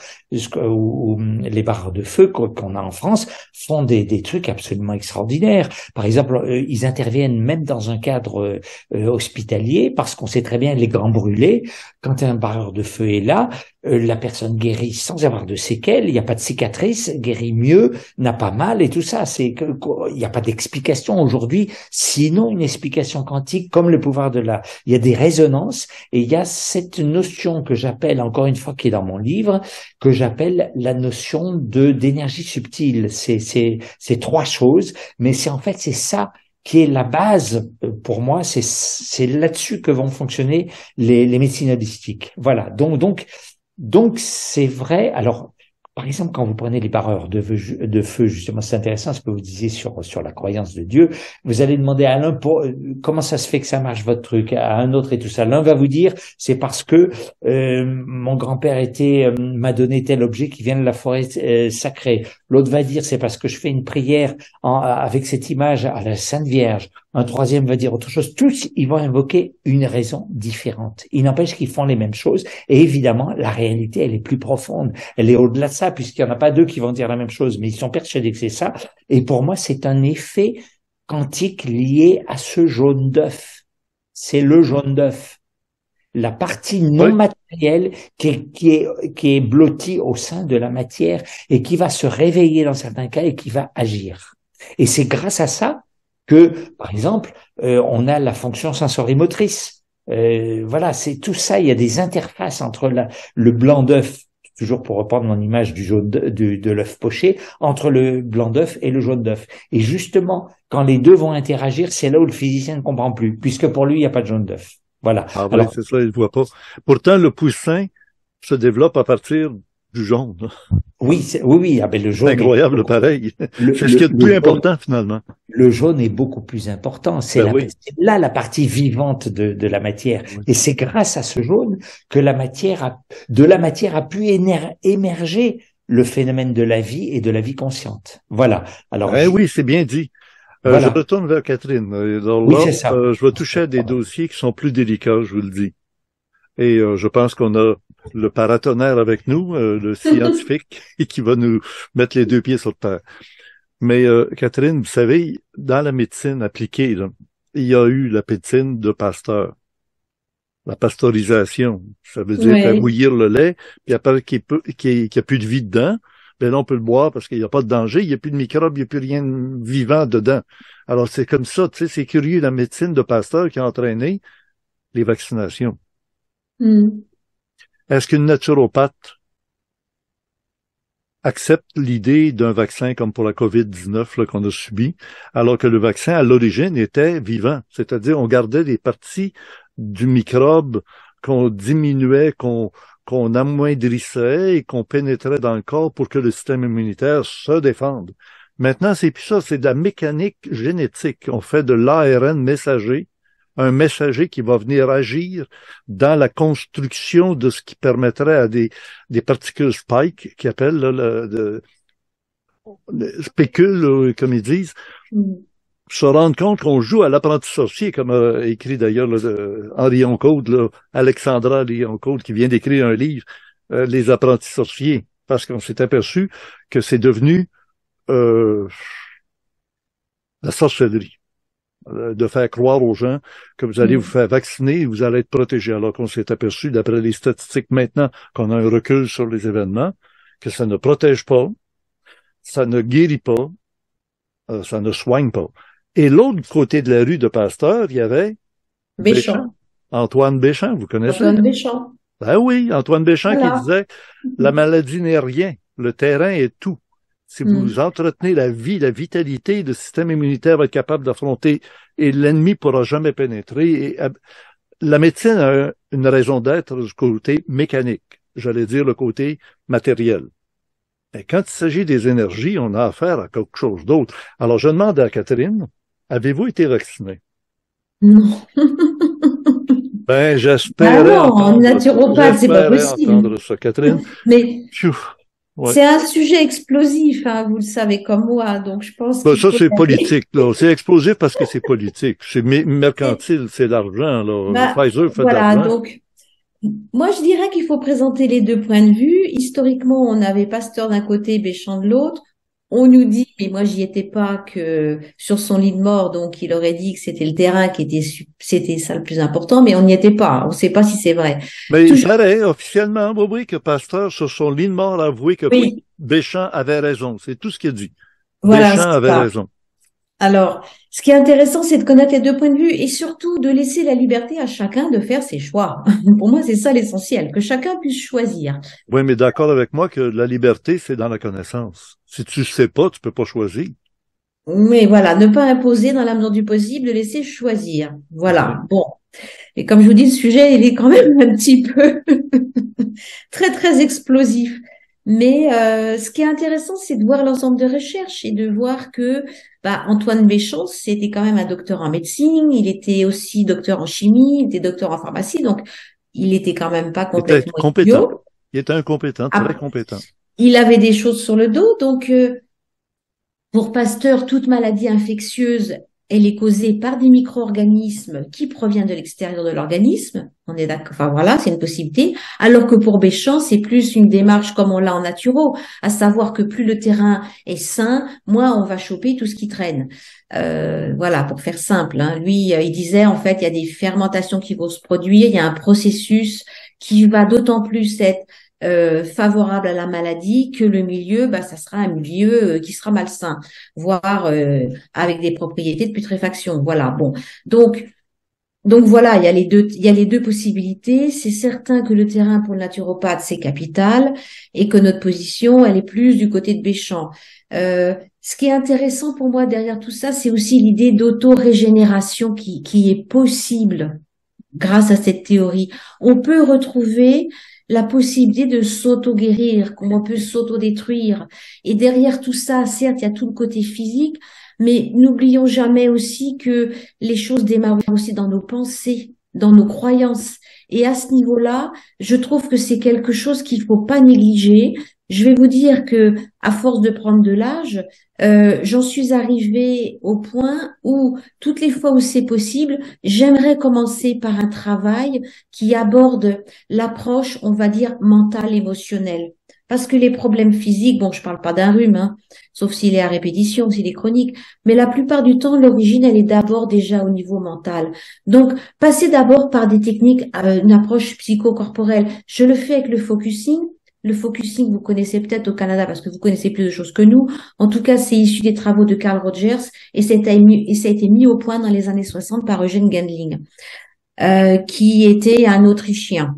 [SPEAKER 5] où les barreurs de feu qu'on a en France font des trucs absolument extraordinaires. Par exemple, ils interviennent même dans un cadre hospitalier, parce qu'on sait très bien les grands brûlés, quand un barreur de feu est là, la personne guérit sans avoir de séquelles, il n'y a pas de cicatrice, guérit mieux, n'a pas mal et tout ça. Il n'y a pas d'explication aujourd'hui, sinon une explication quantique comme le pouvoir il y a des résonances, et il y a cette notion que j'appelle, encore une fois, qui est dans mon livre, que j'appelle la notion d'énergie subtile. C'est trois choses, mais c'est ça qui est la base, pour moi, c'est là-dessus que vont fonctionner les médecines holistiques. Voilà. Donc c'est vrai. Alors, par exemple, quand vous prenez les barreurs de feu, justement, c'est intéressant ce que vous disiez sur la croyance de Dieu. Vous allez demander à l'un comment ça se fait que ça marche votre truc, à un autre et tout ça. L'un va vous dire, c'est parce que mon grand-père m'a donné tel objet qui vient de la forêt sacrée. L'autre va dire, c'est parce que je fais une prière avec cette image à la Sainte Vierge. Un troisième va dire autre chose. Tous, ils vont invoquer une raison différente. Il n'empêche qu'ils font les mêmes choses. Et évidemment, la réalité, elle est plus profonde. Elle est au-delà de ça, puisqu'il n'y en a pas deux qui vont dire la même chose, mais ils sont persuadés que c'est ça. Et pour moi, c'est un effet quantique lié à ce jaune d'œuf. C'est le jaune d'œuf. La partie non matérielle qui est blottie au sein de la matière et qui va se réveiller dans certains cas et qui va agir. Et c'est grâce à ça que, par exemple, on a la fonction sensorimotrice. Voilà, c'est tout ça. Il y a des interfaces entre le blanc d'œuf, toujours pour reprendre mon image du jaune de l'œuf poché, entre le blanc d'œuf et le jaune d'œuf. Et justement, quand les deux vont interagir, c'est là où le physicien ne comprend plus, puisque pour lui, il n'y a pas de jaune d'œuf. Voilà.
[SPEAKER 1] Ah oui, c'est ça, il ne voit pas. Pourtant, le poussin se développe à partir du jaune.
[SPEAKER 5] Oui, oui. Ah ben le jaune.
[SPEAKER 1] C'est incroyable, pareil. C'est ce qui est le plus important, finalement.
[SPEAKER 5] Le jaune est beaucoup plus important. C'est là la partie vivante de la matière. Oui. Et c'est grâce à ce jaune que de la matière a pu émerger le phénomène de la vie et de la vie consciente. Voilà. Alors.
[SPEAKER 1] Oui, c'est bien dit. Voilà. Je retourne vers Catherine. Alors là, c'est ça. Je vais toucher à des dossiers qui sont plus délicats, je vous le dis. Et je pense qu'on a le paratonnerre avec nous, le scientifique, qui va nous mettre les deux pieds sur terre. Mais Catherine, vous savez, dans la médecine appliquée, là, il y a eu la médecine de Pasteur. La pasteurisation, ça veut dire faire bouillir le lait, puis après qu'il n'y a plus de vie dedans, ben là, on peut le boire parce qu'il n'y a pas de danger, il n'y a plus de microbes, il n'y a plus rien de vivant dedans. Alors, c'est comme ça, tu sais, c'est curieux, la médecine de Pasteur qui a entraîné les vaccinations. Est-ce qu'une naturopathe accepte l'idée d'un vaccin comme pour la COVID-19 qu'on a subi, alors que le vaccin, à l'origine, était vivant? C'est-à-dire, on gardait des parties du microbe qu'on diminuait, qu'on amoindrissait et qu'on pénétrait dans le corps pour que le système immunitaire se défende. Maintenant, c'est plus ça, c'est de la mécanique génétique. On fait de l'ARN messager, un messager qui va venir agir dans la construction de ce qui permettrait à des particules spike, qui appellent le spécules, comme ils disent, se rendre compte qu'on joue à l'apprenti sorcier, comme a écrit d'ailleurs Henri Oncaude, Alexandra Henri Oncaude, qui vient d'écrire un livre, Les apprentis sorciers, parce qu'on s'est aperçu que c'est devenu la sorcellerie, de faire croire aux gens que vous allez vous faire vacciner et vous allez être protégés, alors qu'on s'est aperçu, d'après les statistiques maintenant, qu'on a un recul sur les événements, que ça ne protège pas, ça ne guérit pas, ça ne soigne pas. Et l'autre côté de la rue de Pasteur, il y avait
[SPEAKER 6] Béchamp.
[SPEAKER 1] Antoine Béchamp, vous connaissez?
[SPEAKER 6] Antoine Béchamp.
[SPEAKER 1] Ben oui, Antoine Béchamp qui disait « La maladie n'est rien,
[SPEAKER 4] Le terrain est tout. Si vous entretenez la vie, la vitalité, le système immunitaire va être capable d'affronter et l'ennemi pourra jamais pénétrer. Et la médecine a une raison d'être du côté mécanique, j'allais dire le côté matériel. Mais quand il s'agit des énergies, on a affaire à quelque chose d'autre. Alors, je demande à Catherine, avez-vous été vaccinée?
[SPEAKER 6] Non.
[SPEAKER 4] Ben, j'espère.
[SPEAKER 6] Non, naturopathe, c'est pas possible.
[SPEAKER 4] Entendre ça, Catherine.
[SPEAKER 6] Mais
[SPEAKER 4] ouais.
[SPEAKER 6] C'est un sujet explosif, hein, vous le savez comme moi, donc je pense
[SPEAKER 4] Ben, ça, c'est politique, là. C'est explosif parce que c'est politique. C'est mercantile, c'est l'argent, là. Pfizer fait de l'argent.
[SPEAKER 6] Donc, moi, je dirais qu'il faut présenter les deux points de vue. Historiquement, on avait Pasteur d'un côté, Béchamp de l'autre. On nous dit, mais moi j'y étais pas, que sur son lit de mort, donc il aurait dit que c'était le terrain qui était c'était ça le plus important, mais on n'y était pas. On ne sait pas si c'est vrai.
[SPEAKER 4] Mais il paraît officiellement, oui, que Pasteur sur son lit de mort a avoué que Béchamp avait raison. C'est tout ce qu'il a dit.
[SPEAKER 6] Voilà,
[SPEAKER 4] Béchamp avait raison.
[SPEAKER 6] Alors, ce qui est intéressant, c'est de connaître les deux points de vue et surtout de laisser la liberté à chacun de faire ses choix. Pour moi, c'est ça l'essentiel, que chacun puisse choisir.
[SPEAKER 4] Oui, mais d'accord avec moi que la liberté, c'est dans la connaissance. Si tu sais pas, tu peux pas choisir.
[SPEAKER 6] Mais voilà, ne pas imposer dans la mesure du possible, de laisser choisir. Voilà. Bon. Et comme je vous dis, le sujet, il est quand même un petit peu très, très explosif. Mais ce qui est intéressant, c'est de voir l'ensemble de recherches et de voir que Antoine Béchamp, c'était quand même un docteur en médecine, il était aussi docteur en chimie, il était docteur en pharmacie, donc il était quand même pas complètement
[SPEAKER 4] compétent. Il était incompétent, très compétent.
[SPEAKER 6] Il avait des choses sur le dos, donc pour Pasteur, toute maladie infectieuse, elle est causée par des micro-organismes qui proviennent de l'extérieur de l'organisme. On est d'accord. Enfin voilà, c'est une possibilité. Alors que pour Béchamp, c'est plus une démarche comme on l'a en naturo, à savoir que plus le terrain est sain, moins on va choper tout ce qui traîne. Voilà, pour faire simple. Hein. Lui, il disait en fait, il y a des fermentations qui vont se produire, il y a un processus qui va d'autant plus être favorable à la maladie que le milieu, ça sera un milieu qui sera malsain, voire avec des propriétés de putréfaction. Voilà. Bon, donc voilà, il y a les deux possibilités. C'est certain que le terrain pour le naturopathe c'est capital et que notre position elle est plus du côté de Béchamp. Ce qui est intéressant pour moi derrière tout ça, c'est aussi l'idée d'auto-régénération qui est possible grâce à cette théorie. On peut retrouver la possibilité de s'auto-guérir, comment on peut s'auto-détruire. Et derrière tout ça, certes, il y a tout le côté physique, mais n'oublions jamais aussi que les choses démarrent aussi dans nos pensées, dans nos croyances. Et à ce niveau-là, je trouve que c'est quelque chose qu'il faut pas négliger. Je vais vous dire que, à force de prendre de l'âge, j'en suis arrivée au point où, toutes les fois où c'est possible, j'aimerais commencer par un travail qui aborde l'approche, on va dire, mentale, émotionnelle. Parce que les problèmes physiques, bon, je parle pas d'un rhume, hein, sauf s'il est à répétition, s'il est chronique, mais la plupart du temps, l'origine, elle est d'abord déjà au niveau mental. Donc, passer d'abord par des techniques, une approche psychocorporelle. Je le fais avec le focusing. Le focusing, vous connaissez peut-être au Canada parce que vous connaissez plus de choses que nous. En tout cas, c'est issu des travaux de Carl Rogers et ça a été mis au point dans les années 60 par Eugene Gendling, qui était un Autrichien.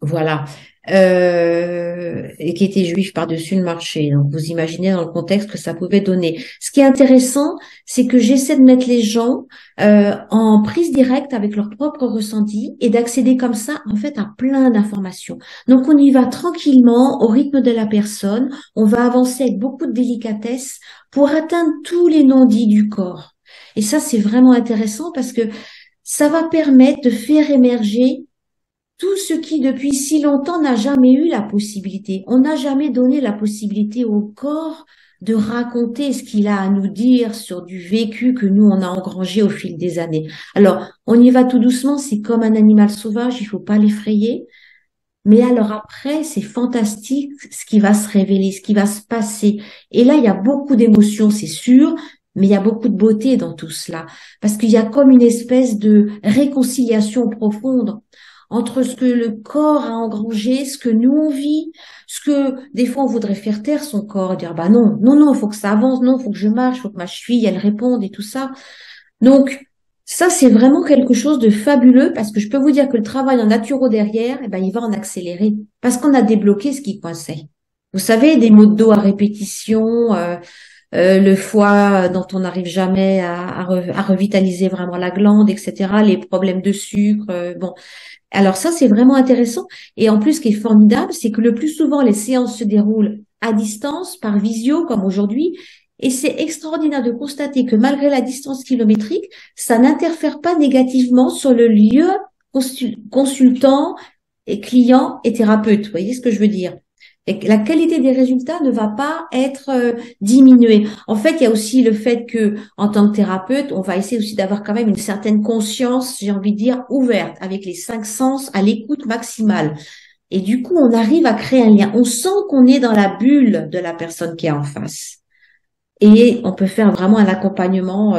[SPEAKER 6] Voilà. Et qui était juif par-dessus le marché. Donc, vous imaginez dans le contexte que ça pouvait donner. Ce qui est intéressant, c'est que j'essaie de mettre les gens en prise directe avec leur propre ressenti et d'accéder comme ça, en fait, à plein d'informations. Donc, on y va tranquillement, au rythme de la personne. On va avancer avec beaucoup de délicatesse pour atteindre tous les non-dits du corps. Et ça, c'est vraiment intéressant parce que ça va permettre de faire émerger tout ce qui, depuis si longtemps, n'a jamais eu la possibilité. On n'a jamais donné la possibilité au corps de raconter ce qu'il a à nous dire sur du vécu que nous, on a engrangé au fil des années. Alors, on y va tout doucement, c'est comme un animal sauvage, il faut pas l'effrayer. Mais alors après, c'est fantastique ce qui va se révéler, ce qui va se passer. Et là, il y a beaucoup d'émotions, c'est sûr, mais il y a beaucoup de beauté dans tout cela. Parce qu'il y a comme une espèce de réconciliation profonde entre ce que le corps a engrangé, ce que nous on vit, ce que des fois on voudrait faire taire son corps et dire non, faut que ça avance, non, faut que je marche, faut que ma cheville elle réponde et tout ça. Donc ça c'est vraiment quelque chose de fabuleux parce que je peux vous dire que le travail en naturo derrière, il va en accélérer parce qu'on a débloqué ce qui coinçait. Vous savez, des maux de dos à répétition, le foie dont on n'arrive jamais à revitaliser vraiment la glande, etc., les problèmes de sucre, bon. Alors ça, c'est vraiment intéressant. Et en plus, ce qui est formidable, c'est que le plus souvent, les séances se déroulent à distance, par visio, comme aujourd'hui. Et c'est extraordinaire de constater que malgré la distance kilométrique, ça n'interfère pas négativement sur le lieu consultant et client et thérapeute. Vous voyez ce que je veux dire? Et la qualité des résultats ne va pas être diminuée. En fait, il y a aussi le fait que, en tant que thérapeute, on va essayer aussi d'avoir quand même une certaine conscience, j'ai envie de dire, ouverte, avec les 5 sens à l'écoute maximale. Et du coup, on arrive à créer un lien. On sent qu'on est dans la bulle de la personne qui est en face. Et on peut faire vraiment un accompagnement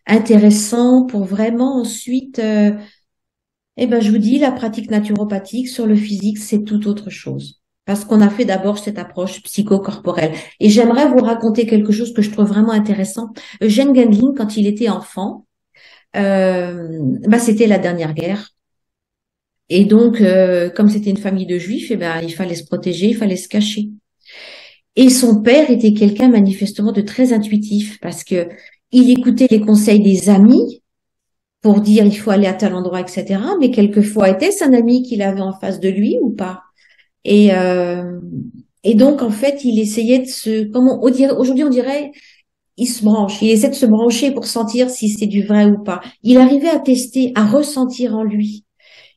[SPEAKER 6] intéressant pour vraiment ensuite, je vous dis, la pratique naturopathique sur le physique, c'est tout autre chose. Parce qu'on a fait d'abord cette approche psychocorporelle. Et j'aimerais vous raconter quelque chose que je trouve vraiment intéressant. Eugène Gendling, quand il était enfant, c'était la dernière guerre. Et donc, comme c'était une famille de juifs, il fallait se protéger, il fallait se cacher. Et son père était quelqu'un manifestement de très intuitif parce que il écoutait les conseils des amis pour dire il faut aller à tel endroit, etc. Mais quelquefois, était-ce un ami qu'il avait en face de lui ou pas? Et donc, en fait, il essayait de aujourd'hui, on dirait, il se branche. Il essaie de se brancher pour sentir si c'est du vrai ou pas. Il arrivait à tester, à ressentir en lui.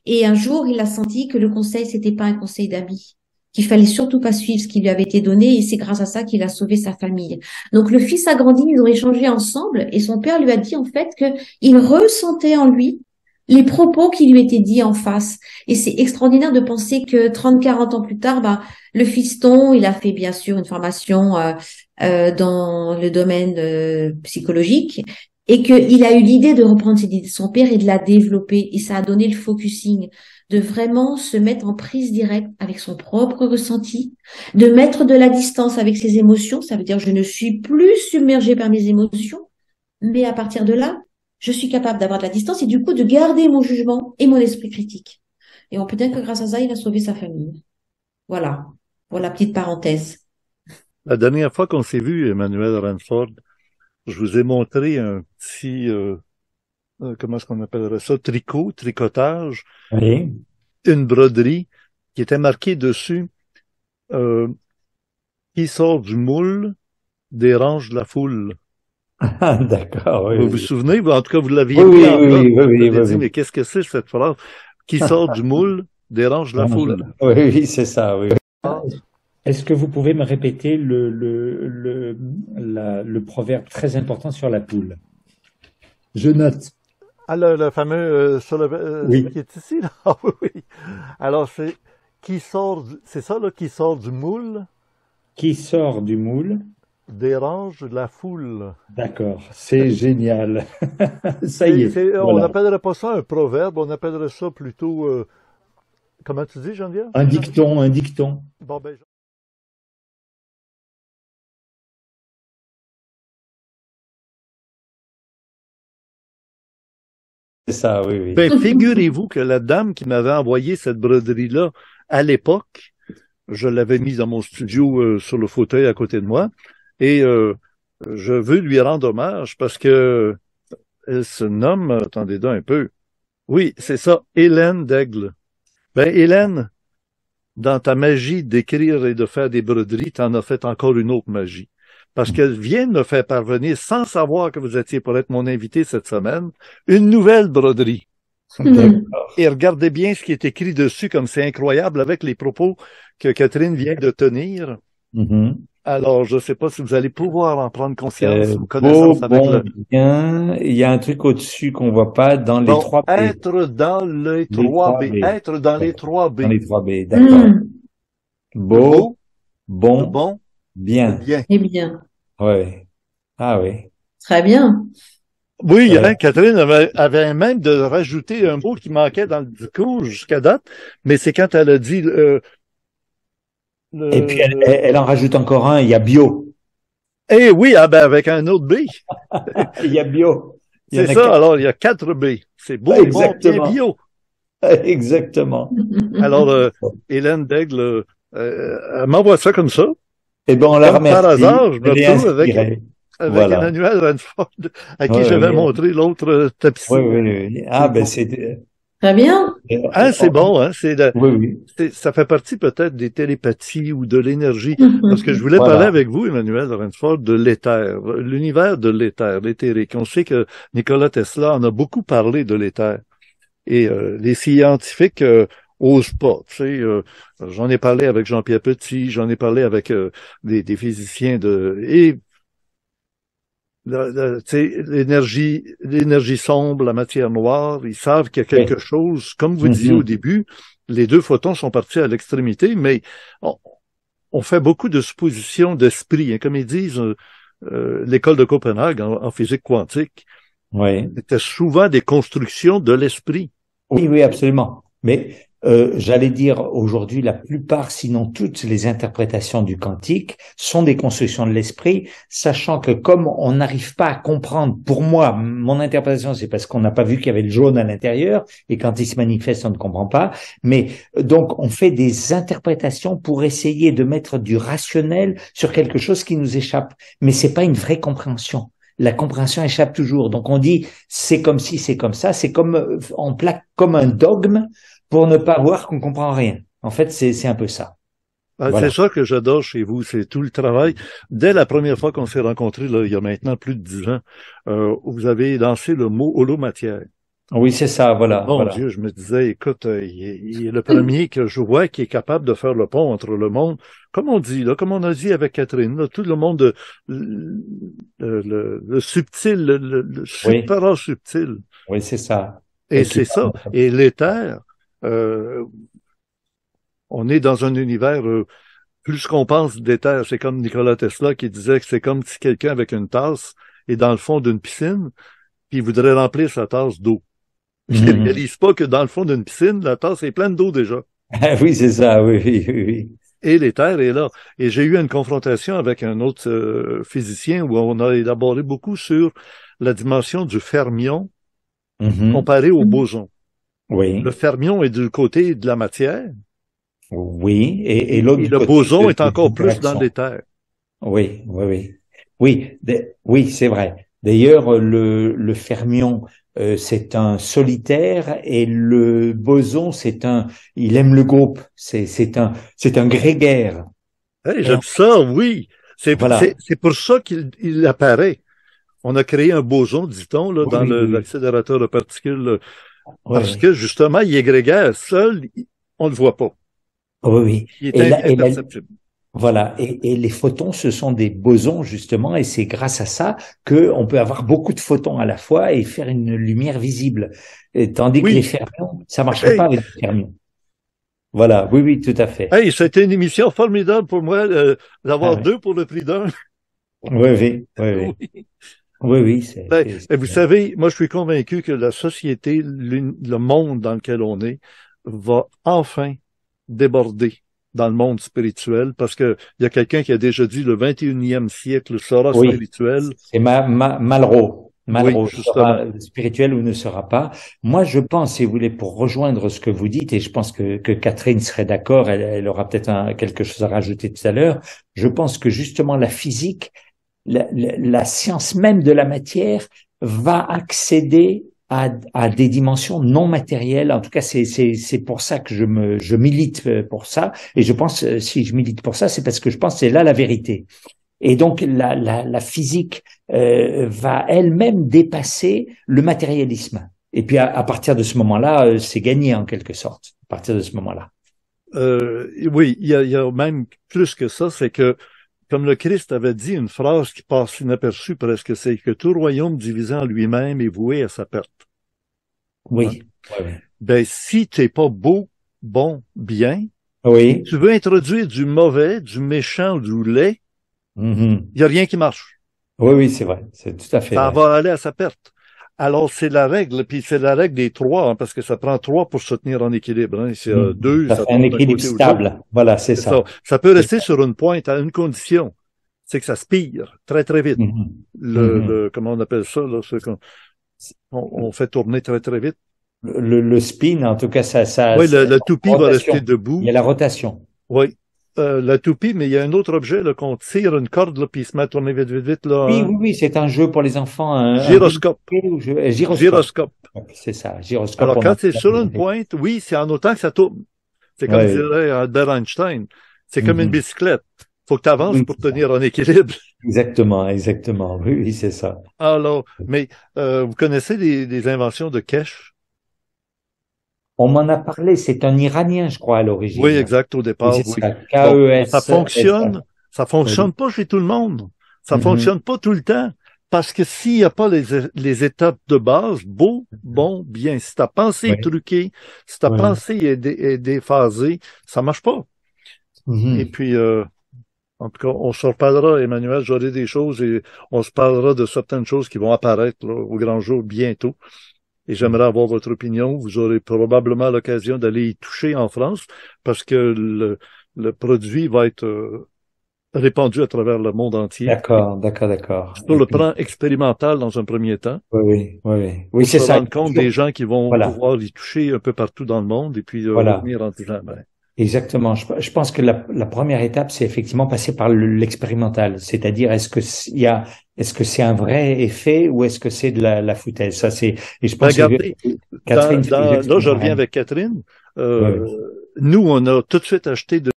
[SPEAKER 6] Et un jour, il a senti que le conseil, c'était pas un conseil d'ami, qu'il fallait surtout pas suivre ce qui lui avait été donné, et c'est grâce à ça qu'il a sauvé sa famille. Donc, le fils a grandi, ils ont échangé ensemble, et son père lui a dit, en fait, que il ressentait en lui les propos qui lui étaient dits en face. Et c'est extraordinaire de penser que 30-40 ans plus tard, le fiston, il a fait bien sûr une formation dans le domaine psychologique et qu'il a eu l'idée de reprendre cette idée de son père et de la développer. Et ça a donné le focusing, de vraiment se mettre en prise directe avec son propre ressenti, de mettre de la distance avec ses émotions. Ça veut dire je ne suis plus submergée par mes émotions, mais à partir de là, je suis capable d'avoir de la distance et du coup de garder mon jugement et mon esprit critique. Et on peut dire que grâce à ça, il a sauvé sa famille. Voilà, pour la petite parenthèse.
[SPEAKER 4] La dernière fois qu'on s'est vu, Emmanuel Ransford, je vous ai montré un petit, comment est-ce qu'on appellerait ça, tricotage,
[SPEAKER 5] Oui.
[SPEAKER 4] une broderie qui était marquée dessus, qui sort du moule dérange la foule.
[SPEAKER 5] Ah, d'accord, oui.
[SPEAKER 4] Vous vous souvenez? En tout cas, vous l'aviez
[SPEAKER 5] Oui,
[SPEAKER 4] mis en note.
[SPEAKER 5] oui,
[SPEAKER 4] Vous avez dit,
[SPEAKER 5] oui.
[SPEAKER 4] mais qu'est-ce que c'est cette phrase? Qui sort du moule dérange la foule.
[SPEAKER 5] Oui, c'est ça, oui. Est-ce que vous pouvez me répéter le proverbe très important sur la poule? Je note.
[SPEAKER 4] Ah, le fameux
[SPEAKER 5] Oui.
[SPEAKER 4] qui est ici, là. Ah, oui, oui. Alors, c'est c'est ça, là, qui sort du moule,
[SPEAKER 5] Qui sort du moule?
[SPEAKER 4] dérange la foule.
[SPEAKER 5] D'accord, c'est génial. Ça y est.
[SPEAKER 4] On
[SPEAKER 5] Voilà.
[SPEAKER 4] n'appellerait pas ça un proverbe, on appellerait ça plutôt, comment tu dis, Geneviève?
[SPEAKER 5] Un dicton.
[SPEAKER 4] Bon, ben,
[SPEAKER 5] C'est ça, oui, oui.
[SPEAKER 4] ben, figurez-vous que la dame qui m'avait envoyé cette broderie-là, à l'époque, je l'avais mise dans mon studio sur le fauteuil à côté de moi, et je veux lui rendre hommage parce que elle se nomme, attendez donc un peu, oui, c'est ça, Hélène Daigle. Ben, Hélène, dans ta magie d'écrire et de faire des broderies, t'en as fait encore une autre magie. Parce qu'elle vient de me faire parvenir, sans savoir que vous étiez pour être mon invité cette semaine, une nouvelle broderie.
[SPEAKER 5] D'accord.
[SPEAKER 4] Et regardez bien ce qui est écrit dessus, comme c'est incroyable avec les propos que Catherine vient de tenir.
[SPEAKER 5] Mhm.
[SPEAKER 4] Alors, je ne sais pas si vous allez pouvoir en prendre conscience ou connaissance avec
[SPEAKER 5] Bien. Il y a un truc au-dessus qu'on voit pas dans les 3 B.
[SPEAKER 4] Être dans les 3 B. Être dans les 3 B.
[SPEAKER 5] Dans les 3 B, d'accord. Beau, bon,
[SPEAKER 4] bon,
[SPEAKER 5] bien.
[SPEAKER 4] bien.
[SPEAKER 6] Eh bien,
[SPEAKER 5] Ouais. Ah oui.
[SPEAKER 6] très bien.
[SPEAKER 4] Oui, hein, Catherine avait même de rajouter un mot qui manquait dans le discours jusqu'à date, mais c'est quand elle a dit
[SPEAKER 5] Et puis elle en rajoute encore un, il y a bio.
[SPEAKER 4] Eh oui, ah ben avec un autre B.
[SPEAKER 5] Il y a bio. Il y en
[SPEAKER 4] C'est
[SPEAKER 5] a
[SPEAKER 4] ça,
[SPEAKER 5] 4.
[SPEAKER 4] alors il y a 4 B. C'est beau,
[SPEAKER 5] Exactement.
[SPEAKER 4] bon, bien bio.
[SPEAKER 5] Exactement.
[SPEAKER 4] Alors, Hélène Daigle, Elle m'envoie ça comme ça.
[SPEAKER 5] Eh ben, on la
[SPEAKER 4] Comme par
[SPEAKER 5] remercie.
[SPEAKER 4] hasard, je me
[SPEAKER 5] Elle est
[SPEAKER 4] retrouve avec
[SPEAKER 5] inspirée.
[SPEAKER 4] avec
[SPEAKER 5] Voilà.
[SPEAKER 4] Emmanuel Ransford, à qui
[SPEAKER 5] Ouais,
[SPEAKER 4] j'avais
[SPEAKER 5] ouais.
[SPEAKER 4] montré l'autre
[SPEAKER 5] Oui,
[SPEAKER 4] tapisserie.
[SPEAKER 5] oui, oui. Ah, ben, c'est,
[SPEAKER 6] Très bien.
[SPEAKER 4] Ah, c'est bon, hein,
[SPEAKER 5] oui, oui.
[SPEAKER 4] ça fait partie peut-être des télépathies ou de l'énergie. Parce que je voulais
[SPEAKER 5] Voilà.
[SPEAKER 4] parler avec vous, Emmanuel Ransford, de l'éther, l'univers de l'éther, l'éthérique. On sait que Nikola Tesla en a beaucoup parlé de l'éther. Et les scientifiques osent pas. Tu sais, j'en ai parlé avec Jean-Pierre Petit, j'en ai parlé avec des physiciens et tu sais, l'énergie sombre, la matière noire, ils savent qu'il y a quelque chose. Comme vous disiez au début, les deux photons sont partis à l'extrémité, mais on fait beaucoup de suppositions d'esprit. Hein, comme ils disent, l'école de Copenhague en physique quantique,
[SPEAKER 5] Oui.
[SPEAKER 4] c'était souvent des constructions de l'esprit.
[SPEAKER 5] Oui, oui, absolument. Mais j'allais dire aujourd'hui, la plupart, sinon toutes les interprétations du quantique sont des constructions de l'esprit, sachant que comme on n'arrive pas à comprendre, pour moi, mon interprétation, c'est parce qu'on n'a pas vu qu'il y avait le jaune à l'intérieur, et quand il se manifeste, on ne comprend pas. Mais donc, on fait des interprétations pour essayer de mettre du rationnel sur quelque chose qui nous échappe. Mais c'est pas une vraie compréhension. La compréhension échappe toujours. Donc on dit c'est comme si, c'est comme ça. C'est comme on plaque comme un dogme pour ne pas voir qu'on comprend rien. En fait, c'est un peu ça. Voilà.
[SPEAKER 4] C'est ça que j'adore chez vous, c'est tout le travail. Dès la première fois qu'on s'est rencontrés, là, il y a maintenant plus de 10 ans, vous avez lancé le mot holomatière.
[SPEAKER 5] Oui, c'est ça, voilà.
[SPEAKER 4] Mon
[SPEAKER 5] voilà.
[SPEAKER 4] Dieu, je me disais, écoute, il est le premier que je vois qui est capable de faire le pont entre le monde, comme on dit, là, comme on a dit avec Catherine, là, tout le monde, le subtil, le super subtil.
[SPEAKER 5] Oui, c'est ça.
[SPEAKER 4] Et c'est ça. Et l'éther, on est dans un univers, plus qu'on pense d'éther, c'est comme Nikola Tesla qui disait que c'est comme si quelqu'un avec une tasse est dans le fond d'une piscine, puis il voudrait remplir sa tasse d'eau. Il ne réalise pas que dans le fond d'une piscine, la tasse est pleine d'eau déjà.
[SPEAKER 5] Oui, c'est ça, oui, oui, oui.
[SPEAKER 4] Et l'éther est là. Et j'ai eu une confrontation avec un autre physicien où on a élaboré beaucoup sur la dimension du fermion comparé au boson.
[SPEAKER 5] Oui.
[SPEAKER 4] Le fermion est du côté de la matière.
[SPEAKER 5] Oui, et l'autre
[SPEAKER 4] et le boson est encore plus dans l'éther.
[SPEAKER 5] Oui, oui, oui. Oui, c'est vrai. D'ailleurs, le fermion, c'est un solitaire et le boson, il aime le groupe. C'est un grégaire.
[SPEAKER 4] Hey, j'aime ça, oui. C'est pour ça qu'il apparaît. On a créé un boson, dit-on, là, dans l'accélérateur de particules, parce que justement, il est grégaire. Seul, on le voit pas.
[SPEAKER 5] Oui, oui.
[SPEAKER 4] Il est imperceptible.
[SPEAKER 5] Voilà. Et les photons, ce sont des bosons, justement, et c'est grâce à ça qu'on peut avoir beaucoup de photons à la fois et faire une lumière visible. Tandis que les fermions, ça marcherait pas avec les fermions. Voilà. Oui, oui, tout à fait.
[SPEAKER 4] Hey, c'était une émission formidable pour moi, d'avoir deux pour le prix d'un.
[SPEAKER 5] Oui, oui, oui, oui. Oui, oui.
[SPEAKER 4] Vous savez, moi, je suis convaincu que la société, le monde dans lequel on est, va enfin déborder dans le monde spirituel, parce que il y a quelqu'un qui a déjà dit le 21e siècle sera spirituel.
[SPEAKER 5] C'est Malraux. Malraux
[SPEAKER 4] sera
[SPEAKER 5] spirituel ou ne sera pas. Moi, je pense, si vous voulez, pour rejoindre ce que vous dites, et je pense que Catherine serait d'accord, elle aura peut-être quelque chose à rajouter tout à l'heure, je pense que justement la physique, la science même de la matière va accéder à des dimensions non matérielles. En tout cas, c'est pour ça que je milite pour ça. Et je pense, si je milite pour ça, c'est parce que je pense que c'est là la vérité. Et donc, la physique va elle-même dépasser le matérialisme. Et puis, à partir de ce moment-là, c'est gagné en quelque sorte. À partir de ce moment-là.
[SPEAKER 4] Oui, il y a même plus que ça, c'est que comme le Christ avait dit une phrase qui passe inaperçue presque, c'est que tout royaume divisé en lui-même est voué à sa perte.
[SPEAKER 5] Oui.
[SPEAKER 4] Ben, si t'es pas beau, bon, bien,
[SPEAKER 5] oui.
[SPEAKER 4] Tu veux introduire du mauvais, du méchant, du laid, il y a rien qui marche.
[SPEAKER 5] Oui, oui, c'est vrai. C'est tout à fait
[SPEAKER 4] Ça
[SPEAKER 5] vrai.
[SPEAKER 4] va aller à sa perte. Alors, c'est la règle, puis c'est la règle des trois, hein, parce que ça prend trois pour se tenir en équilibre. Hein. S'il y a deux,
[SPEAKER 5] ça fait un équilibre stable. Voilà, c'est ça.
[SPEAKER 4] Ça peut rester sur une pointe à une condition, c'est que ça spire très, très vite. Comment on appelle ça, là, on fait tourner très, très vite.
[SPEAKER 5] Le spin, en tout cas, ça.
[SPEAKER 4] Oui, le toupie va rester debout.
[SPEAKER 5] Il y a la rotation.
[SPEAKER 4] Oui. la toupie, mais il y a un autre objet là, qu'on tire une corde là, puis il se met à tourner vite, vite, vite. Là,
[SPEAKER 5] Oui, c'est un jeu pour les enfants.
[SPEAKER 4] Gyroscope.
[SPEAKER 5] Gyroscope.
[SPEAKER 4] Gyroscope.
[SPEAKER 5] C'est ça, gyroscope.
[SPEAKER 4] Alors, quand c'est sur une pointe, oui, c'est en autant que ça tourne. C'est comme dirait Albert Einstein. C'est comme une bicyclette. Faut que tu avances pour tenir en équilibre.
[SPEAKER 5] Exactement. Oui, c'est ça.
[SPEAKER 4] Alors, mais vous connaissez des inventions de Kesh?
[SPEAKER 5] On m'en a parlé, c'est un Iranien, je crois, à l'origine.
[SPEAKER 4] Oui, exact, au départ.
[SPEAKER 5] Oui,
[SPEAKER 4] oui.
[SPEAKER 5] ça. K-E-S.
[SPEAKER 4] Ça fonctionne pas chez tout le monde. Ça fonctionne pas tout le temps. Parce que s'il n'y a pas les étapes de base, beau, bon, bien. Si ta pensée est truquée, si ta pensée est déphasée, ça marche pas. Et puis, en tout cas, on se reparlera, Emmanuel, j'aurai des choses et on se parlera de certaines choses qui vont apparaître là, au grand jour bientôt. Et j'aimerais avoir votre opinion. Vous aurez probablement l'occasion d'aller y toucher en France parce que le produit va être répandu à travers le monde entier.
[SPEAKER 5] D'accord.
[SPEAKER 4] Sur le plan expérimental dans un premier temps.
[SPEAKER 5] Oui, c'est ça.
[SPEAKER 4] Se rendre compte des gens qui vont pouvoir y toucher un peu partout dans le monde et puis revenir en disant,
[SPEAKER 5] Exactement. Je pense que la première étape, c'est effectivement passer par l'expérimental. C'est-à-dire, est-ce que c'est un vrai effet ou est-ce que c'est de la foutaise? Ça, et je pense
[SPEAKER 4] regardez, Catherine, là, je reviens avec Catherine. Nous, on a tout de suite acheté de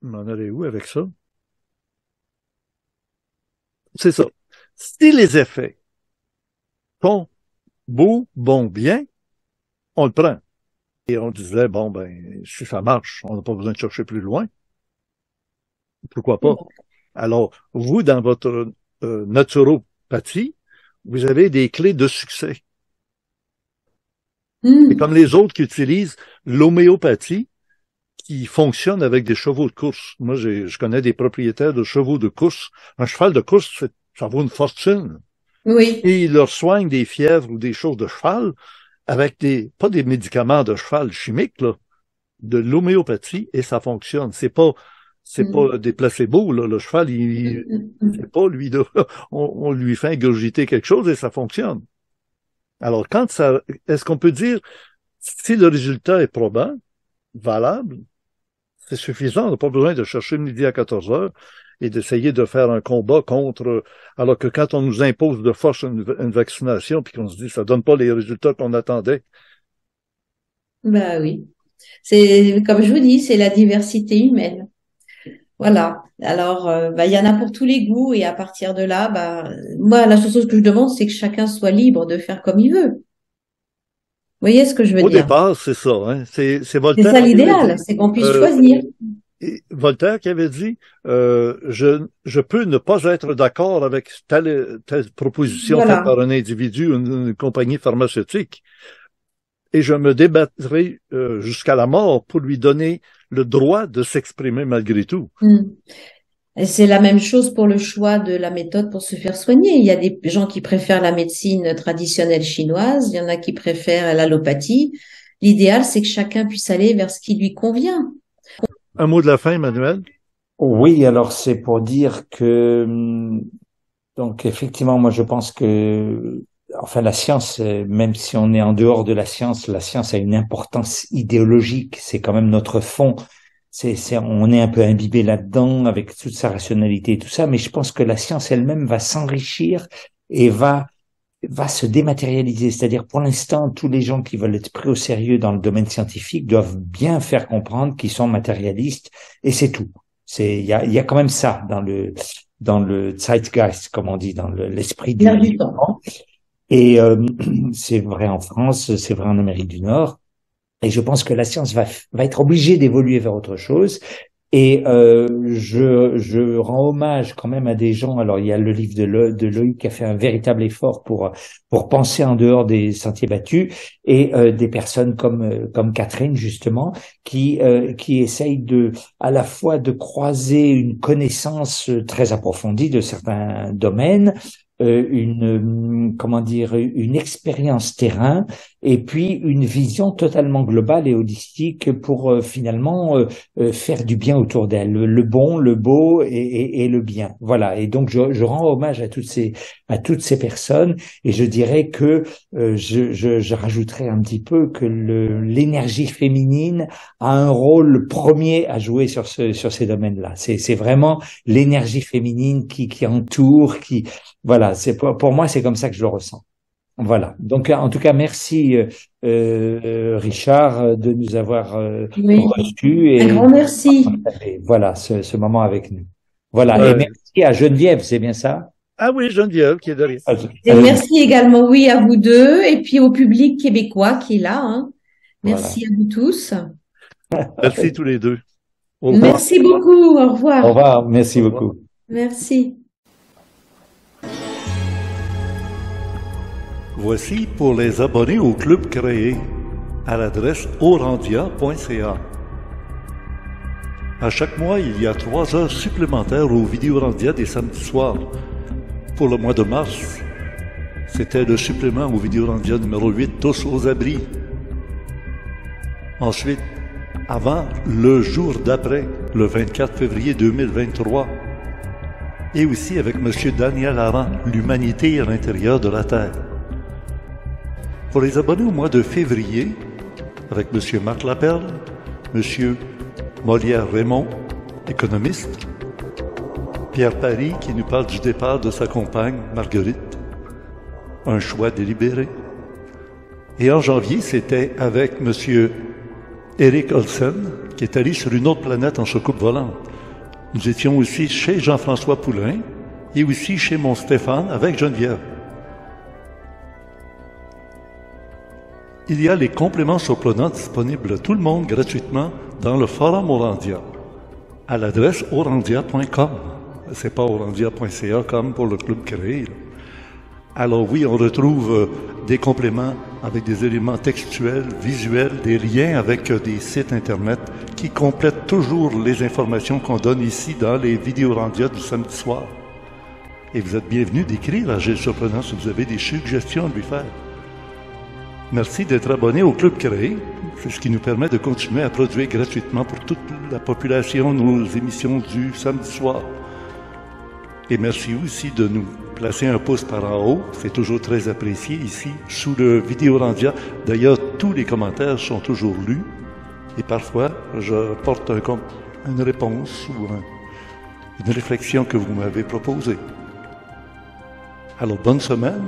[SPEAKER 4] m'en aller où avec ça? C'est ça. Si les effets sont beaux, bon, bien, on le prend. Et on disait, bon, si ça marche, on n'a pas besoin de chercher plus loin. Pourquoi pas? Alors, vous, dans votre naturopathie, vous avez des clés de succès. C'est comme les autres qui utilisent l'homéopathie, qui fonctionne avec des chevaux de course. Moi, je connais des propriétaires de chevaux de course. Un cheval de course, ça vaut une fortune.
[SPEAKER 6] Oui.
[SPEAKER 4] Et ils leur soignent des fièvres ou des choses de cheval avec pas des médicaments de cheval chimiques, là, de l'homéopathie, et ça fonctionne. C'est pas des placebos, là. Le cheval, c'est pas lui, là. On lui fait ingurgiter quelque chose et ça fonctionne. Alors, est-ce qu'on peut dire, si le résultat est probant, valable, c'est suffisant. On n'a pas besoin de chercher midi à 14 heures et d'essayer de faire un combat contre, alors que quand on nous impose de force une vaccination puis qu'on se dit ça donne pas les résultats qu'on attendait.
[SPEAKER 6] Ben oui. C'est, comme je vous dis, c'est la diversité humaine. Voilà. Alors, il y en a pour tous les goûts et à partir de là, moi, la seule chose que je demande, c'est que chacun soit libre de faire comme il veut. Vous voyez ce que je veux dire?
[SPEAKER 4] Au départ, c'est ça. Hein? C'est Voltaire.
[SPEAKER 6] C'est ça l'idéal, c'est qu'on puisse choisir.
[SPEAKER 4] Voltaire qui avait dit, je peux ne pas être d'accord avec telle proposition faite par un individu, une compagnie pharmaceutique, et je me débattrai jusqu'à la mort pour lui donner le droit de s'exprimer malgré tout.
[SPEAKER 6] Et c'est la même chose pour le choix de la méthode pour se faire soigner. Il y a des gens qui préfèrent la médecine traditionnelle chinoise, il y en a qui préfèrent l'allopathie. L'idéal, c'est que chacun puisse aller vers ce qui lui convient.
[SPEAKER 4] Un mot de la fin, Emmanuel?
[SPEAKER 5] Oui, alors c'est pour dire que, donc effectivement, moi je pense que, enfin la science, même si on est en dehors de la science a une importance idéologique, c'est quand même notre fond. On est un peu imbibé là-dedans avec toute sa rationalité et tout ça, mais je pense que la science elle-même va s'enrichir et va se dématérialiser. C'est-à-dire, pour l'instant, tous les gens qui veulent être pris au sérieux dans le domaine scientifique doivent bien faire comprendre qu'ils sont matérialistes et c'est tout. Il y a quand même ça dans le zeitgeist, comme on dit, dans l'esprit du temps. Et c'est vrai en France, c'est vrai en Amérique du Nord. Et je pense que la science va être obligée d'évoluer vers autre chose. Et je rends hommage quand même à des gens. Alors il y a le livre de Loïc qui a fait un véritable effort pour penser en dehors des sentiers battus, et des personnes comme Catherine justement qui essayent à la fois de croiser une connaissance très approfondie de certains domaines, une expérience terrain, et puis une vision totalement globale et holistique pour finalement faire du bien autour d'elle, le bon, le beau et le bien. Voilà. Et donc je rends hommage à toutes ces personnes, et je dirais que je rajouterais un petit peu que l'énergie féminine a un rôle premier à jouer sur ces domaines-là. C'est vraiment l'énergie féminine qui entoure, voilà. Pour moi, c'est comme ça que je le ressens. Voilà. Donc, en tout cas, merci Richard de nous avoir reçus, et
[SPEAKER 6] un grand merci.
[SPEAKER 5] Voilà ce moment avec nous. Voilà. Et merci à Geneviève, c'est bien ça?
[SPEAKER 4] Ah oui, Geneviève qui est derrière.
[SPEAKER 6] Et merci également, oui, à vous deux, et puis au public québécois qui est là. Hein. Merci à vous tous.
[SPEAKER 4] Merci tous les deux.
[SPEAKER 6] Merci beaucoup. Au revoir.
[SPEAKER 5] Au revoir. Merci beaucoup.
[SPEAKER 6] Merci.
[SPEAKER 1] Voici pour les abonnés au club créé à l'adresse orandia.ca. À chaque mois, il y a 3 heures supplémentaires au Vidéorandia des samedis soirs. Pour le mois de mars, c'était le supplément au Vidéorandia numéro 8, Tous aux abris. Ensuite, avant, le jour d'après, le 24 février 2023. Et aussi avec M. Daniel Aran, l'humanité à l'intérieur de la Terre. Pour les abonnés au mois de février, avec M. Marc Laperle, M. Molière Raymond, économiste, Pierre Paris qui nous parle du départ de sa compagne, Marguerite, un choix délibéré. Et en janvier, c'était avec M. Eric Olsen, qui est allé sur une autre planète en soucoupe volante. Nous étions aussi chez Jean-François Poulain et aussi chez mon Stéphane avec Geneviève. Il y a les compléments surprenants disponibles à tout le monde gratuitement dans le forum Orandia, à l'adresse orandia.com. C'est pas orandia.ca comme pour le club créé. Alors oui, on retrouve des compléments avec des éléments textuels, visuels, des liens avec des sites Internet qui complètent toujours les informations qu'on donne ici dans les Vidéorandia du samedi soir. Et vous êtes bienvenus d'écrire à Gilles Surprenant si vous avez des suggestions à lui faire. Merci d'être abonné au Club Créé. C'est ce qui nous permet de continuer à produire gratuitement pour toute la population nos émissions du samedi soir. Et merci aussi de nous placer un pouce par en haut. C'est toujours très apprécié ici, sous le Vidéorandia. D'ailleurs, tous les commentaires sont toujours lus. Et parfois, je porte une réponse ou une réflexion que vous m'avez proposée. Alors, bonne semaine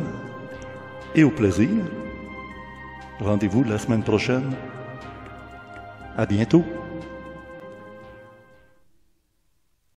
[SPEAKER 1] et au plaisir. Rendez-vous la semaine prochaine. À bientôt.